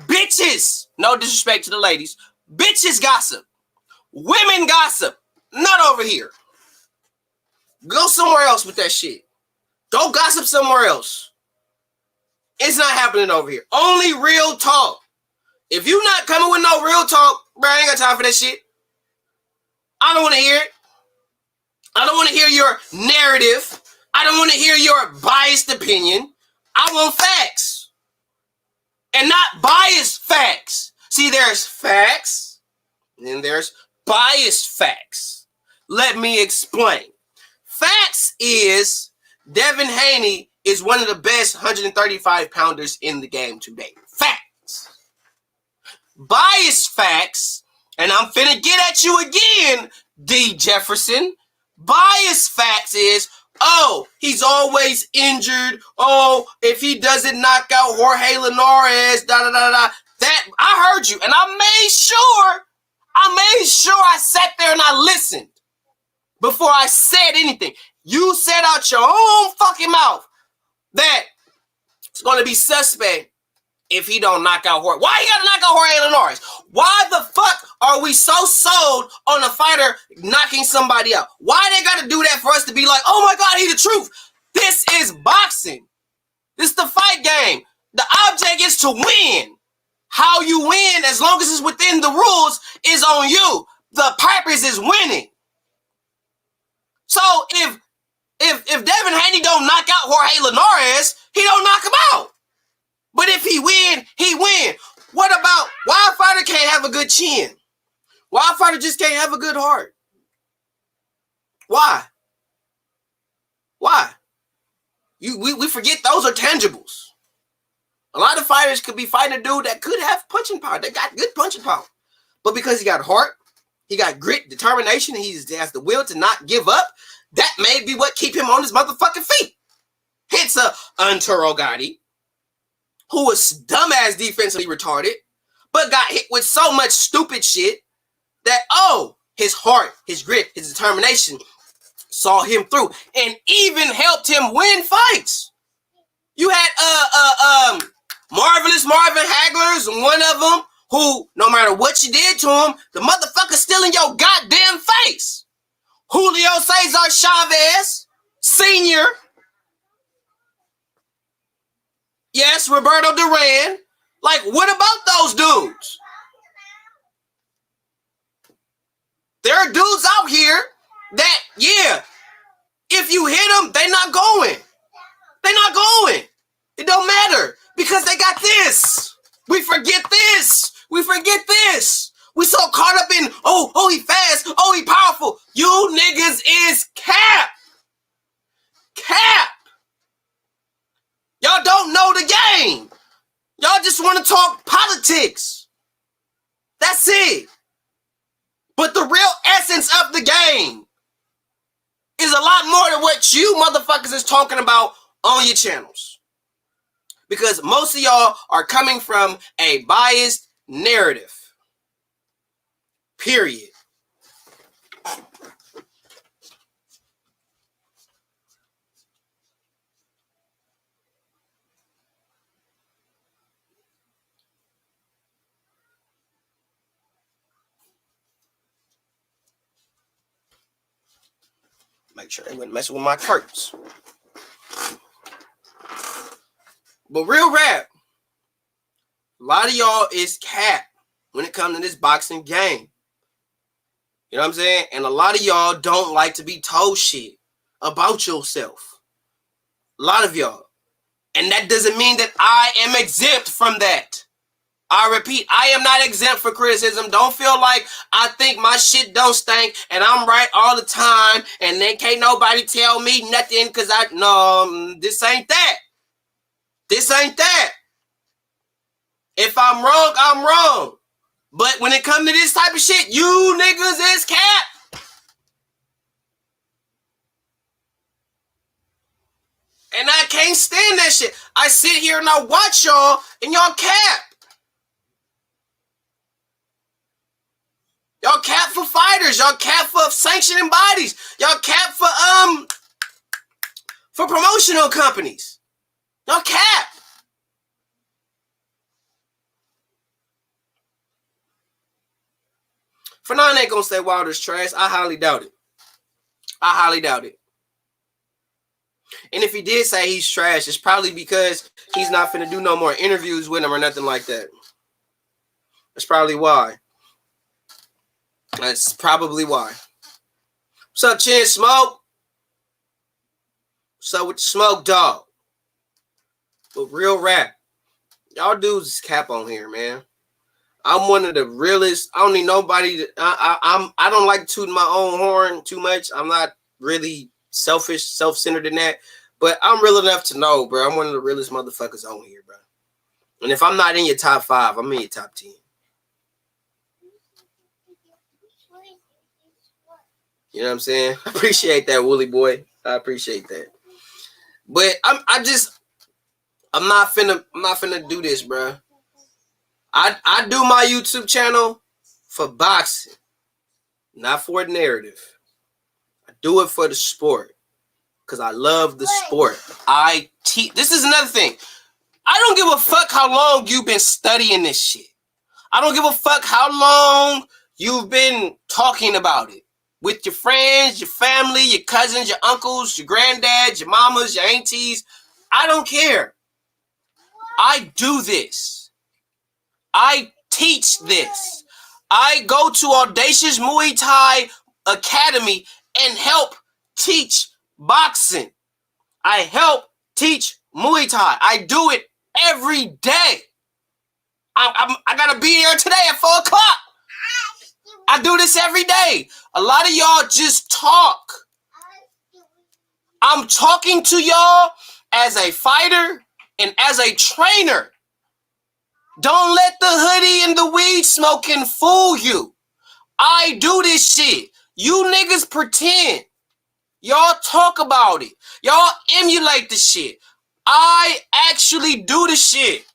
Bitches, no disrespect to the ladies, bitches gossip. Women gossip. Not over here. Go somewhere else with that shit. Go gossip somewhere else. It's not happening over here. Only real talk. If you not coming with no real talk, bro, I ain't got time for that shit. I don't want to hear it. I don't want to hear your narrative. I don't want to hear your biased opinion. I want facts. And not biased facts. See, there's facts, and there's biased facts. Let me explain. Facts is Devin Haney is one of the best 135 pounders in the game today. Facts. Biased facts, and I'm finna get at you again, D. Jefferson. Biased facts is, oh, he's always injured. Oh, if he doesn't knock out Jorge Linares, da-da-da-da. That, I heard you, and I made sure I sat there and I listened before I said anything. You said out your own fucking mouth that it's going to be suspect if he don't knock out Jorge. Why he got to knock out Jorge Linares? Why the fuck are we so sold on a fighter knocking somebody out? Why they got to do that for us to be like, oh my God, he the truth? This is boxing. This is the fight game. The object is to win. How you win, as long as it's within the rules, is on you. The purpose is winning. So if Devin Haney don't knock out Jorge Linares, he don't knock him out. But if he win, he win. What about why a fighter can't have a good chin? Why a fighter just can't have a good heart? Why? Why? We forget those are tangibles. A lot of fighters could be fighting a dude that could have punching power. They got good punching power. But because he got heart, he got grit, determination, and he has the will to not give up, that may be what keep him on his motherfucking feet. Hence Arturo Gatti, who was dumbass defensively retarded, but got hit with so much stupid shit that, oh, his heart, his grit, his determination saw him through and even helped him win fights. You had Marvelous Marvin Hagler's one of them who, no matter what you did to him, the motherfucker's still in your goddamn face. Julio Cesar Chavez, Sr. Yes, Roberto Duran. Like, what about those dudes? There are dudes out here that, yeah, if you hit them, they not going. They not going. It don't matter because they got this. We forget this. We forget this. We so caught up in, oh, he fast. Oh, he powerful. You niggas is cap. Cap. Y'all don't know the game. Y'all just want to talk politics. That's it. But the real essence of the game is a lot more than what you motherfuckers is talking about on your channels. Because most of y'all are coming from a biased narrative. Period. Make sure they wouldn't mess with my curtains. But real rap, a lot of y'all is cap when it comes to this boxing game. You know what I'm saying? And a lot of y'all don't like to be told shit about yourself. A lot of y'all. And that doesn't mean that I am exempt from that. I repeat, I am not exempt for criticism. Don't feel like I think my shit don't stink and I'm right all the time and then can't nobody tell me nothing because this ain't that. This ain't that. If I'm wrong, I'm wrong. But when it comes to this type of shit, you niggas is cap. And I can't stand that shit. I sit here and I watch y'all and y'all cap. Y'all cap for fighters. Y'all cap for sanctioning bodies. Y'all cap for promotional companies. Y'all cap. Fernand ain't gonna say Wilder's trash. I highly doubt it. I highly doubt it. And if he did say he's trash, it's probably because he's not finna do no more interviews with him or nothing like that. That's probably why. That's probably why. What's up, Chin Smoke? What's up with the smoke, dog? But real rap. Y'all dudes is cap on here, man. I'm one of the realest. I don't need nobody. I don't like tooting my own horn too much. I'm not really selfish, self-centered in that. But I'm real enough to know, bro. I'm one of the realest motherfuckers on here, bro. And if I'm not in your top 5, I'm in your top 10. You know what I'm saying? I appreciate that, Wooly boy. I appreciate that. But I'm not finna do this, bro. I do my YouTube channel for boxing, not for a narrative. I do it for the sport because I love the sport. This is another thing. I don't give a fuck how long you've been studying this shit. I don't give a fuck how long you've been talking about it with your friends, your family, your cousins, your uncles, your granddads, your mamas, your aunties. I don't care. I do this. I teach this. I go to Audacious Muay Thai Academy and help teach boxing. I help teach Muay Thai. I do it every day. I gotta be there today at 4 o'clock. I do this every day. A lot of y'all just talk. I'm talking to y'all as a fighter and as a trainer. Don't let the hoodie and the weed smoking fool you. I do this shit. You niggas pretend. Y'all talk about it. Y'all emulate the shit. I actually do the shit.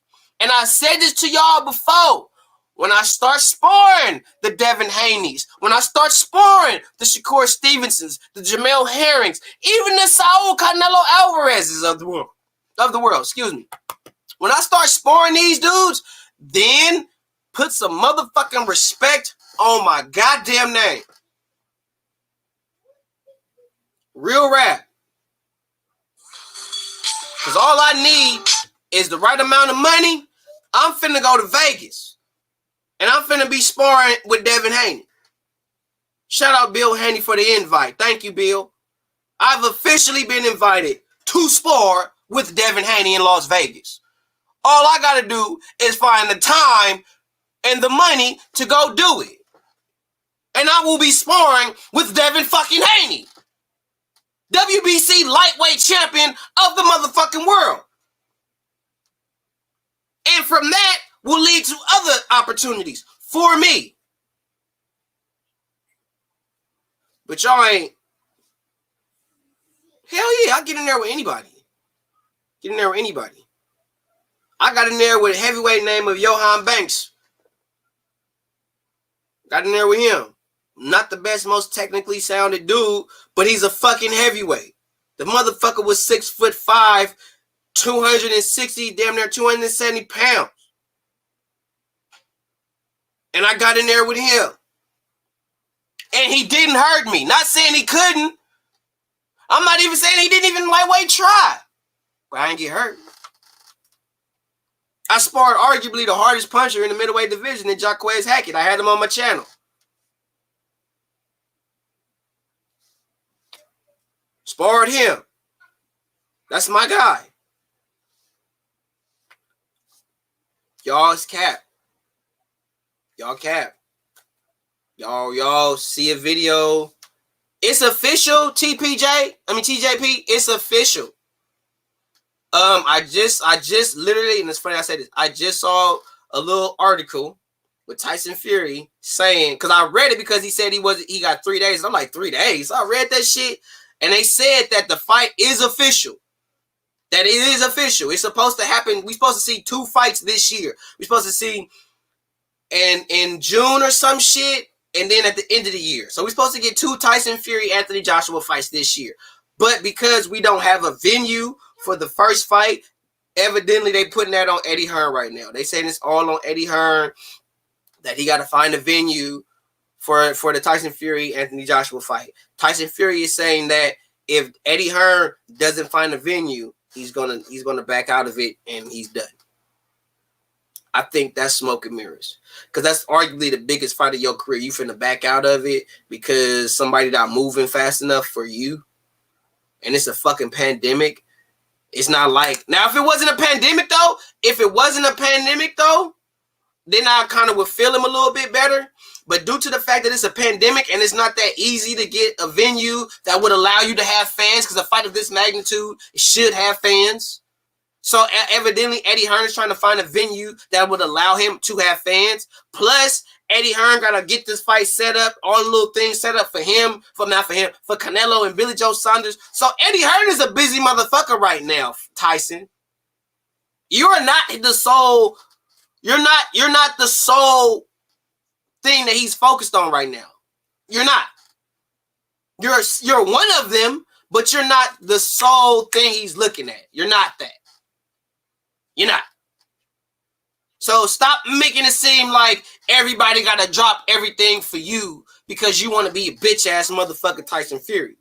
And I said this to y'all before. When I start sparring the Devin Haneys, when I start sparring the Shakur Stevensons, the Jamel Herrings, even the Saul Canelo Alvarez's of the world, excuse me. When I start sparring these dudes, then put some motherfucking respect on my goddamn name. Real rap. Because all I need is the right amount of money. I'm finna go to Vegas. And I'm finna be sparring with Devin Haney. Shout out Bill Haney for the invite. Thank you, Bill. I've officially been invited to spar with Devin Haney in Las Vegas. All I gotta do is find the time and the money to go do it. And I will be sparring with Devin fucking Haney. WBC lightweight champion of the motherfucking world. And from that will lead to other opportunities for me. But y'all ain't. Hell yeah, I get in there with anybody. Get in there with anybody. I got in there with a heavyweight name of Johan Banks. Got in there with him. Not the best, most technically sounded dude, but he's a fucking heavyweight. The motherfucker was 6'5", 260, damn near 270 pounds. And I got in there with him. And he didn't hurt me. Not saying he couldn't. I'm not even saying he didn't even lightweight try. But I didn't get hurt. I sparred arguably the hardest puncher in the middleweight division in Jacquez Hackett. I had him on my channel. Sparred him. That's my guy. Y'all's cap. Y'all cap. Y'all see a video. It's official, TJP. It's official. I just literally, and it's funny I said this, I just saw a little article with Tyson Fury saying, because I read it because he said he got 3 days. And I'm like, 3 days? So I read that shit, and they said that the fight is official. That it is official. It's supposed to happen. We're supposed to see 2 fights this year. We're supposed to see in June or some shit, and then at the end of the year. So we're supposed to get 2 Tyson Fury, Anthony Joshua fights this year. But because we don't have a venue for the first fight, evidently they putting that on Eddie Hearn right now. They saying it's all on Eddie Hearn, that he got to find a venue for the Tyson Fury, Anthony Joshua fight. Tyson Fury is saying that if Eddie Hearn doesn't find a venue, he's gonna back out of it and he's done. I think that's smoke and mirrors, because that's arguably the biggest fight of your career. You finna back out of it because somebody not moving fast enough for you, and it's a fucking pandemic. It's not like, now if it wasn't a pandemic though, then I kind of would feel him a little bit better. But due to the fact that it's a pandemic and it's not that easy to get a venue that would allow you to have fans, because a fight of this magnitude should have fans. So evidently Eddie Hearn is trying to find a venue that would allow him to have fans. Plus, Eddie Hearn got to get this fight set up, all the little things set up for Canelo and Billy Joe Saunders. So Eddie Hearn is a busy motherfucker right now, Tyson. You're not the sole thing that he's focused on right now. You're not. You're one of them, but you're not the sole thing he's looking at. You're not that. You're not. So stop making it seem like everybody got to drop everything for you because you want to be a bitch ass motherfucker Tyson Fury.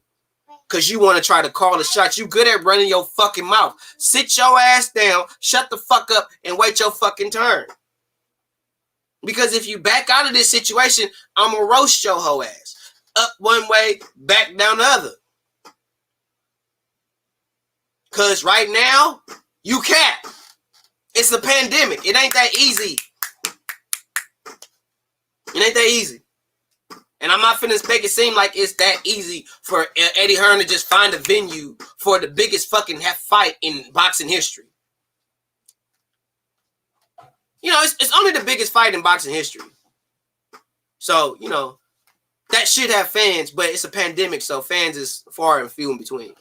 Because you want to try to call the shots. You good at running your fucking mouth. Sit your ass down, shut the fuck up, and wait your fucking turn. Because if you back out of this situation, I'm going to roast your hoe ass. Up one way, back down the other. Because right now, you can't. It's a pandemic. It ain't that easy. It ain't that easy. And I'm not finna make it seem like it's that easy for Eddie Hearn to just find a venue for the biggest fucking fight in boxing history. You know, it's only the biggest fight in boxing history. So, you know, that should have fans, but it's a pandemic, so fans is far and few in between.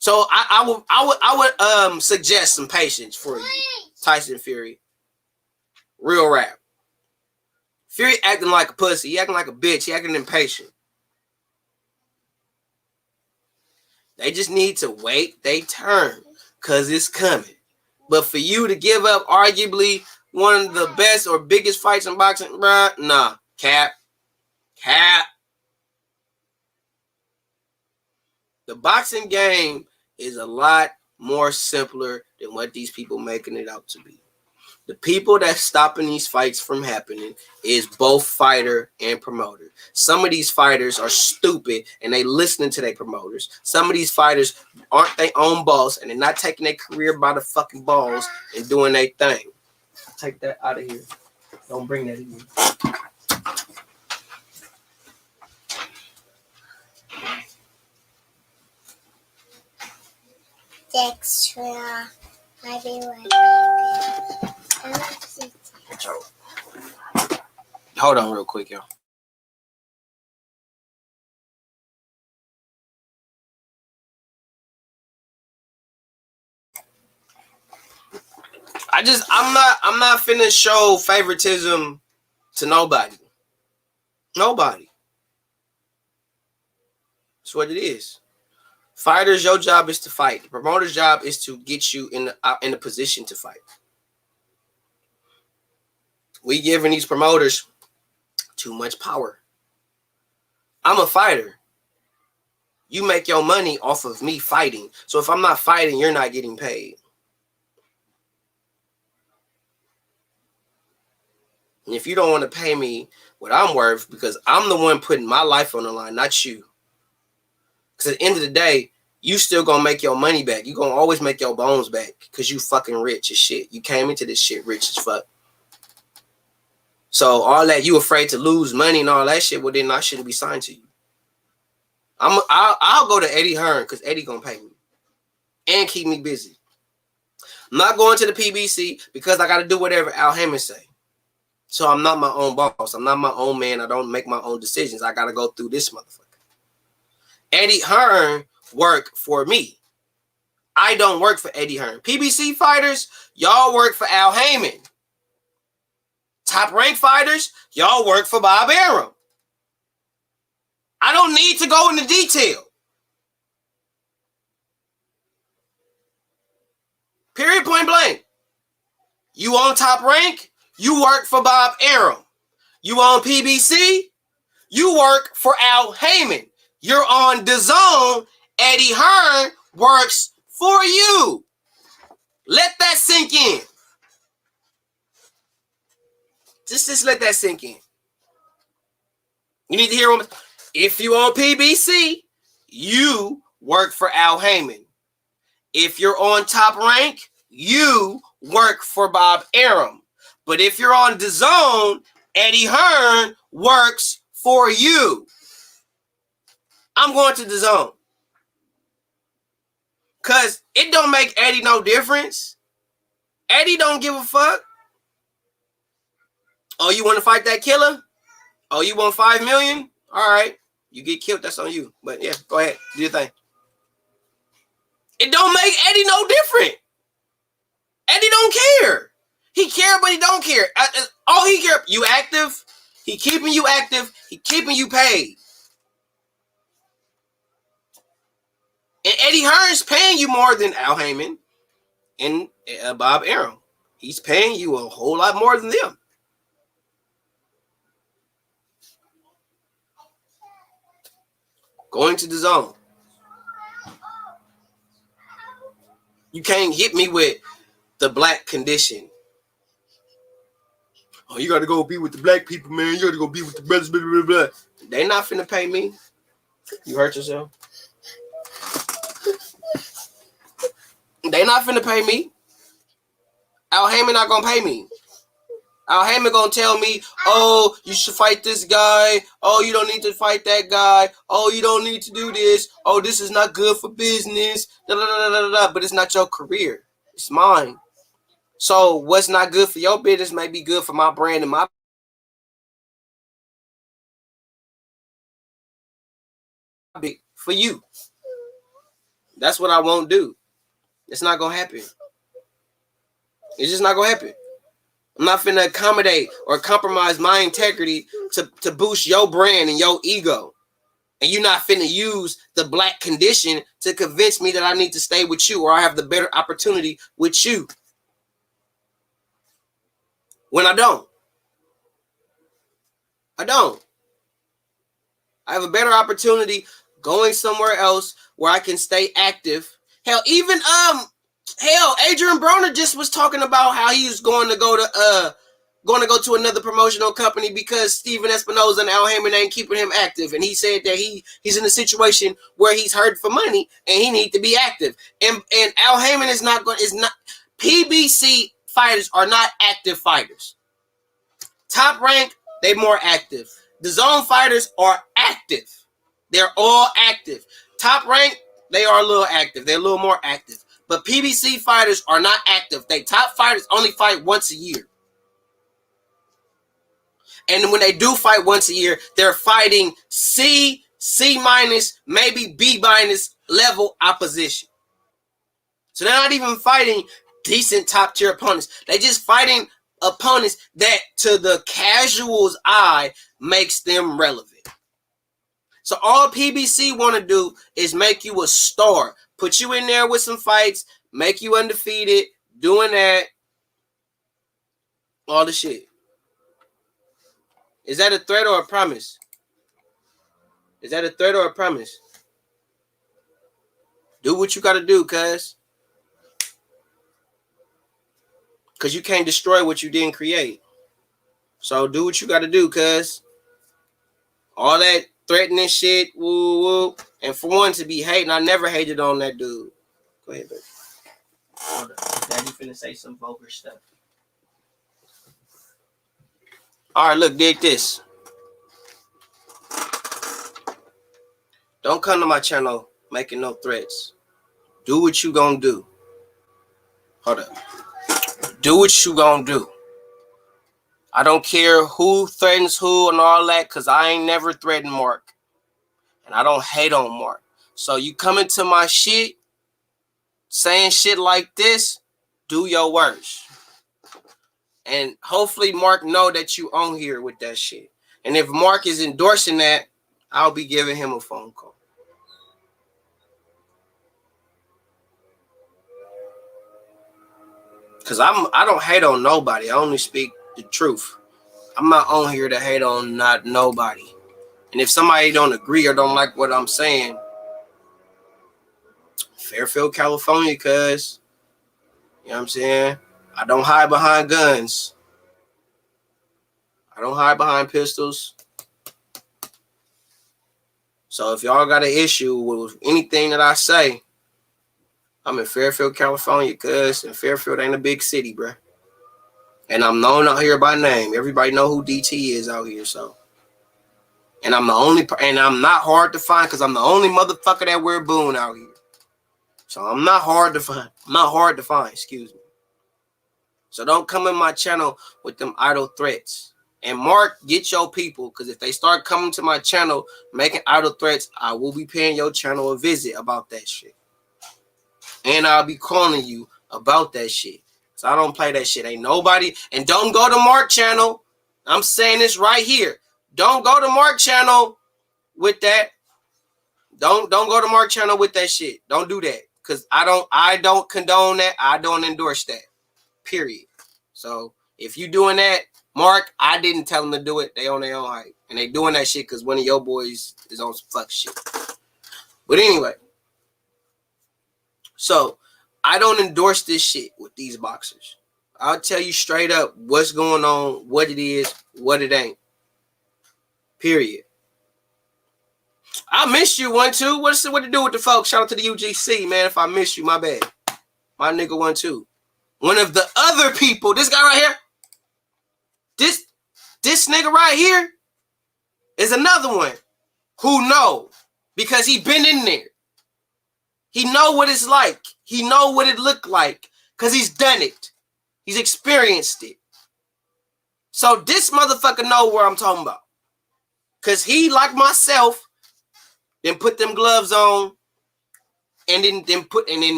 So I would suggest some patience for you, Tyson Fury. Real rap. Fury acting like a pussy. He acting like a bitch. He acting impatient. They just need to wait their turn because it's coming. But for you to give up arguably one of the best or biggest fights in boxing, bruh, nah. Cap. The boxing game is a lot more simpler than what these people making it out to be. The people that's stopping these fights from happening is both fighter and promoter. Some of these fighters are stupid and they listening to their promoters. Some of these fighters aren't their own boss and they're not taking their career by the fucking balls and doing their thing. Take that out of here. Don't bring that in. Extra. I'll be right back. Hold on real quick, y'all. I'm not finna show favoritism to nobody. Nobody. That's what it is. Fighters, your job is to fight. The promoter's job is to get you in the position to fight. We giving these promoters too much power. I'm a fighter. You make your money off of me fighting. So if I'm not fighting, you're not getting paid. And if you don't want to pay me what I'm worth, because I'm the one putting my life on the line, not you. Because at the end of the day, you still gonna make your money back. You gonna always make your bones back because you fucking rich as shit. You came into this shit rich as fuck. So all that you afraid to lose money and all that shit, well then I shouldn't be signed to you. I'll go to Eddie Hearn because Eddie gonna pay me and keep me busy. I'm not going to the PBC because I gotta do whatever Al Hammond say. So I'm not my own boss. I'm not my own man. I don't make my own decisions. I gotta go through this motherfucker. Eddie Hearn work for me. I don't work for Eddie Hearn. PBC fighters, y'all work for Al Heyman. Top Rank fighters, y'all work for Bob Arum. I don't need to go into detail. Period, point blank. You on Top Rank, you work for Bob Arum. You on PBC, you work for Al Heyman. You're on DAZN, Eddie Hearn works for you. Let that sink in. Just let that sink in. You need to hear what if you on PBC, you work for Al Heyman. If you're on Top Rank, you work for Bob Arum. But if you're on DAZN, Eddie Hearn works for you. I'm going to DAZN. Because it don't make Eddie no difference. Eddie don't give a fuck. Oh, you want to fight that killer? Oh, you want $5 million? All right. You get killed, that's on you. But yeah, go ahead. Do your thing. It don't make Eddie no different. Eddie don't care. He care, but he don't care. All he care, you active. He keeping you active. He keeping you paid. And Eddie Hearn's paying you more than Al Heyman and Bob Arum. He's paying you a whole lot more than them. Going to DAZN. You can't hit me with the black condition. Oh, you got to go be with the black people, man. You got to go be with the brothers, blah, blah, blah. They not finna pay me. You hurt yourself? They not finna pay me. Al Heyman not gonna pay me. Al Heyman gonna tell me, oh, you should fight this guy. Oh, you don't need to fight that guy. Oh, you don't need to do this. Oh, this is not good for business. Da, da, da, da, da. But it's not your career. It's mine. So what's not good for your business may be good for my brand and my for you. That's what I won't do. It's not gonna happen. It's just not gonna happen. I'm not finna accommodate or compromise my integrity to boost your brand and your ego. And you're not finna use the black condition to convince me that I need to stay with you or I have the better opportunity with you. When I don't. I don't. I have a better opportunity going somewhere else where I can stay active. Hell, even Adrian Broner just was talking about how he was going to go to another promotional company because Steven Espinoza and Al Heyman ain't keeping him active. And he said that he's in a situation where he's hurting for money and he needs to be active. And Al Heyman is not PBC fighters are not active fighters. Top Rank, they more active. DAZN fighters are active. They're all active. Top Rank, they are a little active. They're a little more active. But PBC fighters are not active. They top fighters only fight once a year. And when they do fight once a year, they're fighting C minus, maybe B minus level opposition. So they're not even fighting decent top tier opponents. They're just fighting opponents that to the casual's eye makes them relevant. So all PBC want to do is make you a star. Put you in there with some fights, make you undefeated, doing that, all the shit. Is that a threat or a promise? Is that a threat or a promise? Do what you got to do, cuz. Because you can't destroy what you didn't create. So do what you got to do, cuz. All that threatening shit, woo, woo. And for one to be hating, I never hated on that dude. Go ahead, baby. Hold up. Daddy finna say some vulgar stuff. All right, look, dig this. Don't come to my channel making no threats. Do what you gonna do. Hold up. Do what you gonna do. I don't care who threatens who and all that, because I ain't never threatened Mark. And I don't hate on Mark. So you come into my shit, saying shit like this, do your worst. And hopefully Mark know that you on here with that shit. And if Mark is endorsing that, I'll be giving him a phone call. Cause I don't hate on nobody. I only speak the truth. I'm not on here to hate on not nobody. And if somebody don't agree or don't like what I'm saying, Fairfield, California, cuz, you know what I'm saying? I don't hide behind guns. I don't hide behind pistols. So if y'all got an issue with anything that I say, I'm in Fairfield, California, cuz, and Fairfield ain't a big city, bruh. And I'm known out here by name. Everybody know who DT is out here, so. And I'm not hard to find because I'm the only motherfucker that wear Boone out here. So I'm not hard to find. Excuse me. So don't come in my channel with them idle threats. And Mark, get your people, because if they start coming to my channel making idle threats, I will be paying your channel a visit about that shit. And I'll be calling you about that shit. So I don't play that shit. Ain't nobody. And don't go to Mark channel. I'm saying this right here. Don't go to Mark channel with that. Don't go to Mark channel with that shit. Don't do that. Because I don't condone that. I don't endorse that. Period. So if you doing that, Mark, I didn't tell them to do it. They on their own hype. And they doing that shit because one of your boys is on some fuck shit. But anyway. So I don't endorse this shit with these boxers. I'll tell you straight up what's going on, what it is, what it ain't. Period. I missed you, 1-2. What to do with the folks? Shout out to the UGC, man. If I missed you, my bad. My nigga 1-2. One of the other people, this guy right here, this nigga right here is another one who know because he been in there. He know what it's like. He know what it look like because he's done it. He's experienced it. So this motherfucker know what I'm talking about. Because he, like myself, then put them gloves on and then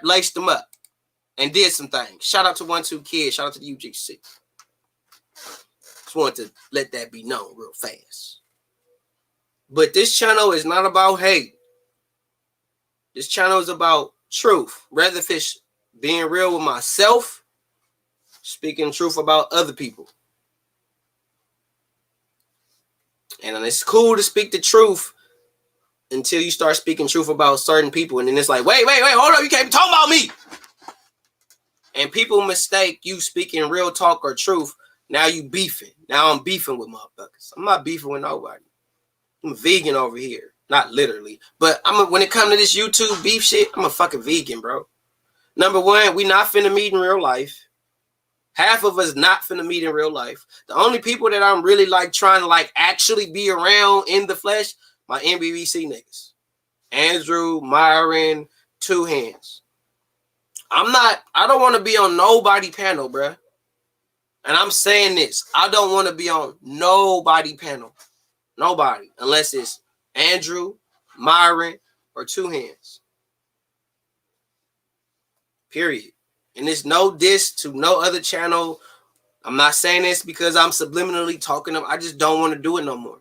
laced them up and did some things. Shout out to 1-2 Kids. Shout out to the UGC. Just wanted to let that be known real fast. But this channel is not about hate. This channel is about truth. Rather fish being real with myself, speaking truth about other people. And it's cool to speak the truth until you start speaking truth about certain people. And then it's like, wait, hold up. You can't be talking about me. And people mistake you speaking real talk or truth. Now you beefing. Now I'm beefing with motherfuckers. I'm not beefing with nobody. I'm a vegan over here. Not literally. But when it comes to this YouTube beef shit, I'm a fucking vegan, bro. Number one, we not finna meet in real life. Half of us not finna meet in real life. The only people that I'm really like trying to like actually be around in the flesh, my NBBC niggas. Andrew, Myron, Two Hands. I don't want to be on nobody panel, bruh. And I'm saying this. I don't want to be on nobody panel. Nobody. Unless it's Andrew, Myron, or Two Hands. Period. And there's no diss to no other channel. I'm not saying this because I'm subliminally talking them. I just don't want to do it no more.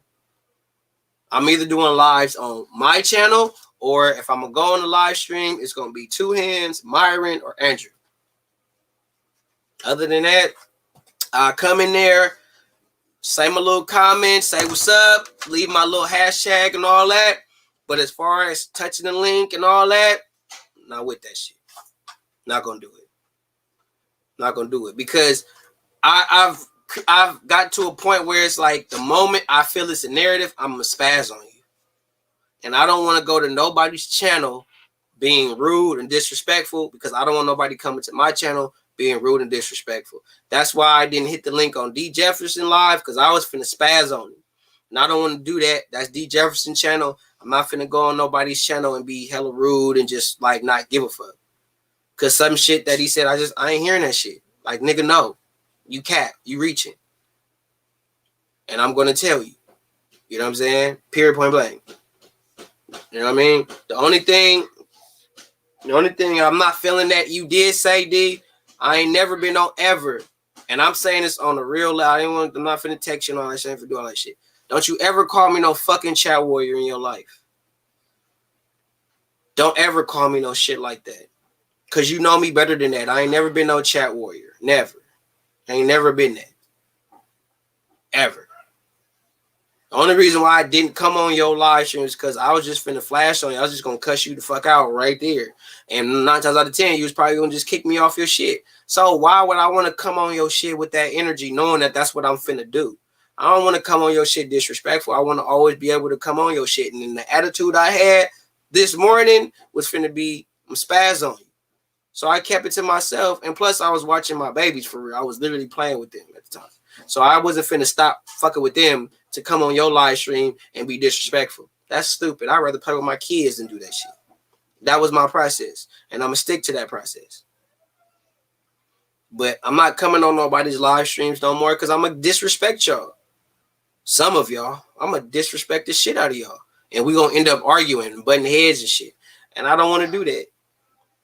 I'm either doing lives on my channel, or if I'm going to go on the live stream, it's going to be Two Hands, Myron, or Andrew. Other than that, I come in there, say my little comments, say what's up, leave my little hashtag and all that. But as far as touching the link and all that, not with that shit. Not going to do it. Not gonna do it because I've got to a point where it's like the moment I feel it's a narrative, I'm gonna spaz on you, and I don't want to go to nobody's channel being rude and disrespectful because I don't want nobody coming to my channel being rude and disrespectful. That's why I didn't hit the link on D Jefferson live because I was finna spaz on him, and I don't want to do that. That's D Jefferson channel. I'm not finna go on nobody's channel and be hella rude and just like not give a fuck. Cause some shit that he said, I ain't hearing that shit. Like, nigga, no. You cap. You reaching. And I'm gonna tell you. You know what I'm saying? Period, point blank. You know what I mean? The only thing I'm not feeling that you did say, D, I ain't never been on ever. And I'm saying this on the real loud. I'm not finna text you and all that shit for doing all that shit. Don't you ever call me no fucking chat warrior in your life. Don't ever call me no shit like that. Cause you know me better than that. I ain't never been no chat warrior. Never. I ain't never been that. Ever. The only reason why I didn't come on your live stream is because I was just finna flash on you. I was just gonna cuss you the fuck out right there. And 9 times out of 10, you was probably gonna just kick me off your shit. So why would I want to come on your shit with that energy, knowing that that's what I'm finna do? I don't want to come on your shit disrespectful. I want to always be able to come on your shit. And then the attitude I had this morning was finna be, I'm spaz on you. So I kept it to myself. And plus, I was watching my babies for real. I was literally playing with them at the time. So I wasn't finna stop fucking with them to come on your live stream and be disrespectful. That's stupid. I'd rather play with my kids than do that shit. That was my process. And I'm going to stick to that process. But I'm not coming on nobody's live streams no more because I'm going to disrespect y'all. Some of y'all. I'm going to disrespect the shit out of y'all. And we're going to end up arguing and butting heads and shit. And I don't want to do that.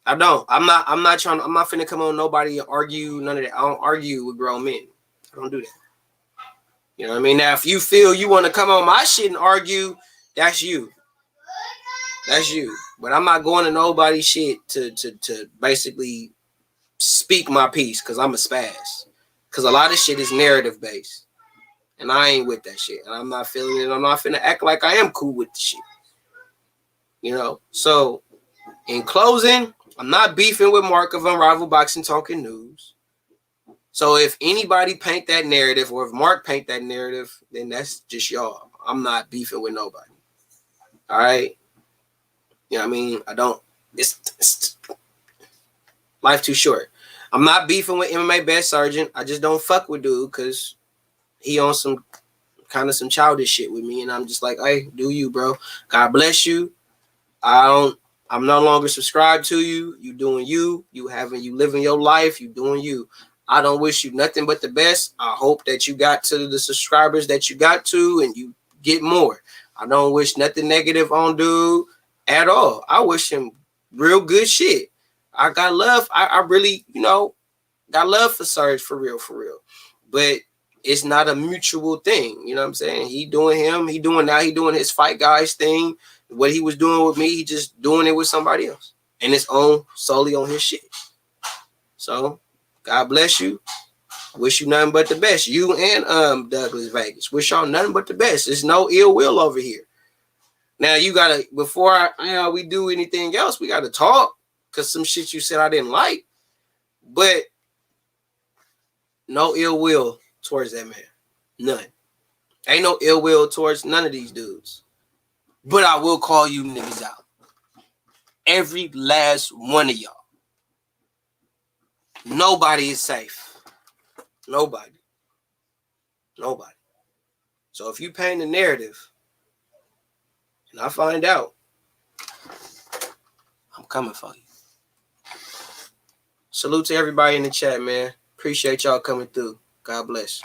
I don't. I'm not finna come on nobody and argue, none of that. I don't argue with grown men. I don't do that. You know what I mean? Now, if you feel you want to come on my shit and argue, that's you. That's you. But I'm not going to nobody's shit to basically speak my piece because I'm a spaz. Because a lot of shit is narrative based. And I ain't with that shit. And I'm not feeling it. I'm not finna act like I am cool with the shit. You know? So, in closing, I'm not beefing with Mark of Unrivaled Boxing Talking News. So if anybody paint that narrative, or if Mark paint that narrative, then that's just y'all. I'm not beefing with nobody. All right? You know what I mean? I don't. It's life too short. I'm not beefing with MMA Best Sergeant. I just don't fuck with dude because he on some kind of some childish shit with me. And I'm just like, hey, do you, bro. God bless you. I'm no longer subscribed to you. You doing you. You living your life. You doing you. I don't wish you nothing but the best. I hope that you got to the subscribers that you got to and you get more. I don't wish nothing negative on dude at all. I wish him real good shit. I got love. I really, got love for Serge for real. But it's not a mutual thing. You know what I'm saying? He doing him. He doing his fight guys thing. What he was doing with me, he just doing it with somebody else. And it's solely on his shit. So, God bless you. Wish you nothing but the best. You and Douglas Vegas. Wish y'all nothing but the best. There's no ill will over here. Now you gotta, before we do anything else, we gotta talk. Cause some shit you said I didn't like. But no ill will towards that man. None. Ain't no ill will towards none of these dudes. But I will call you niggas out. Every last one of y'all. Nobody is safe. Nobody. So if you paint a narrative and I find out, I'm coming for you. Salute to everybody in the chat, man. Appreciate y'all coming through. God bless.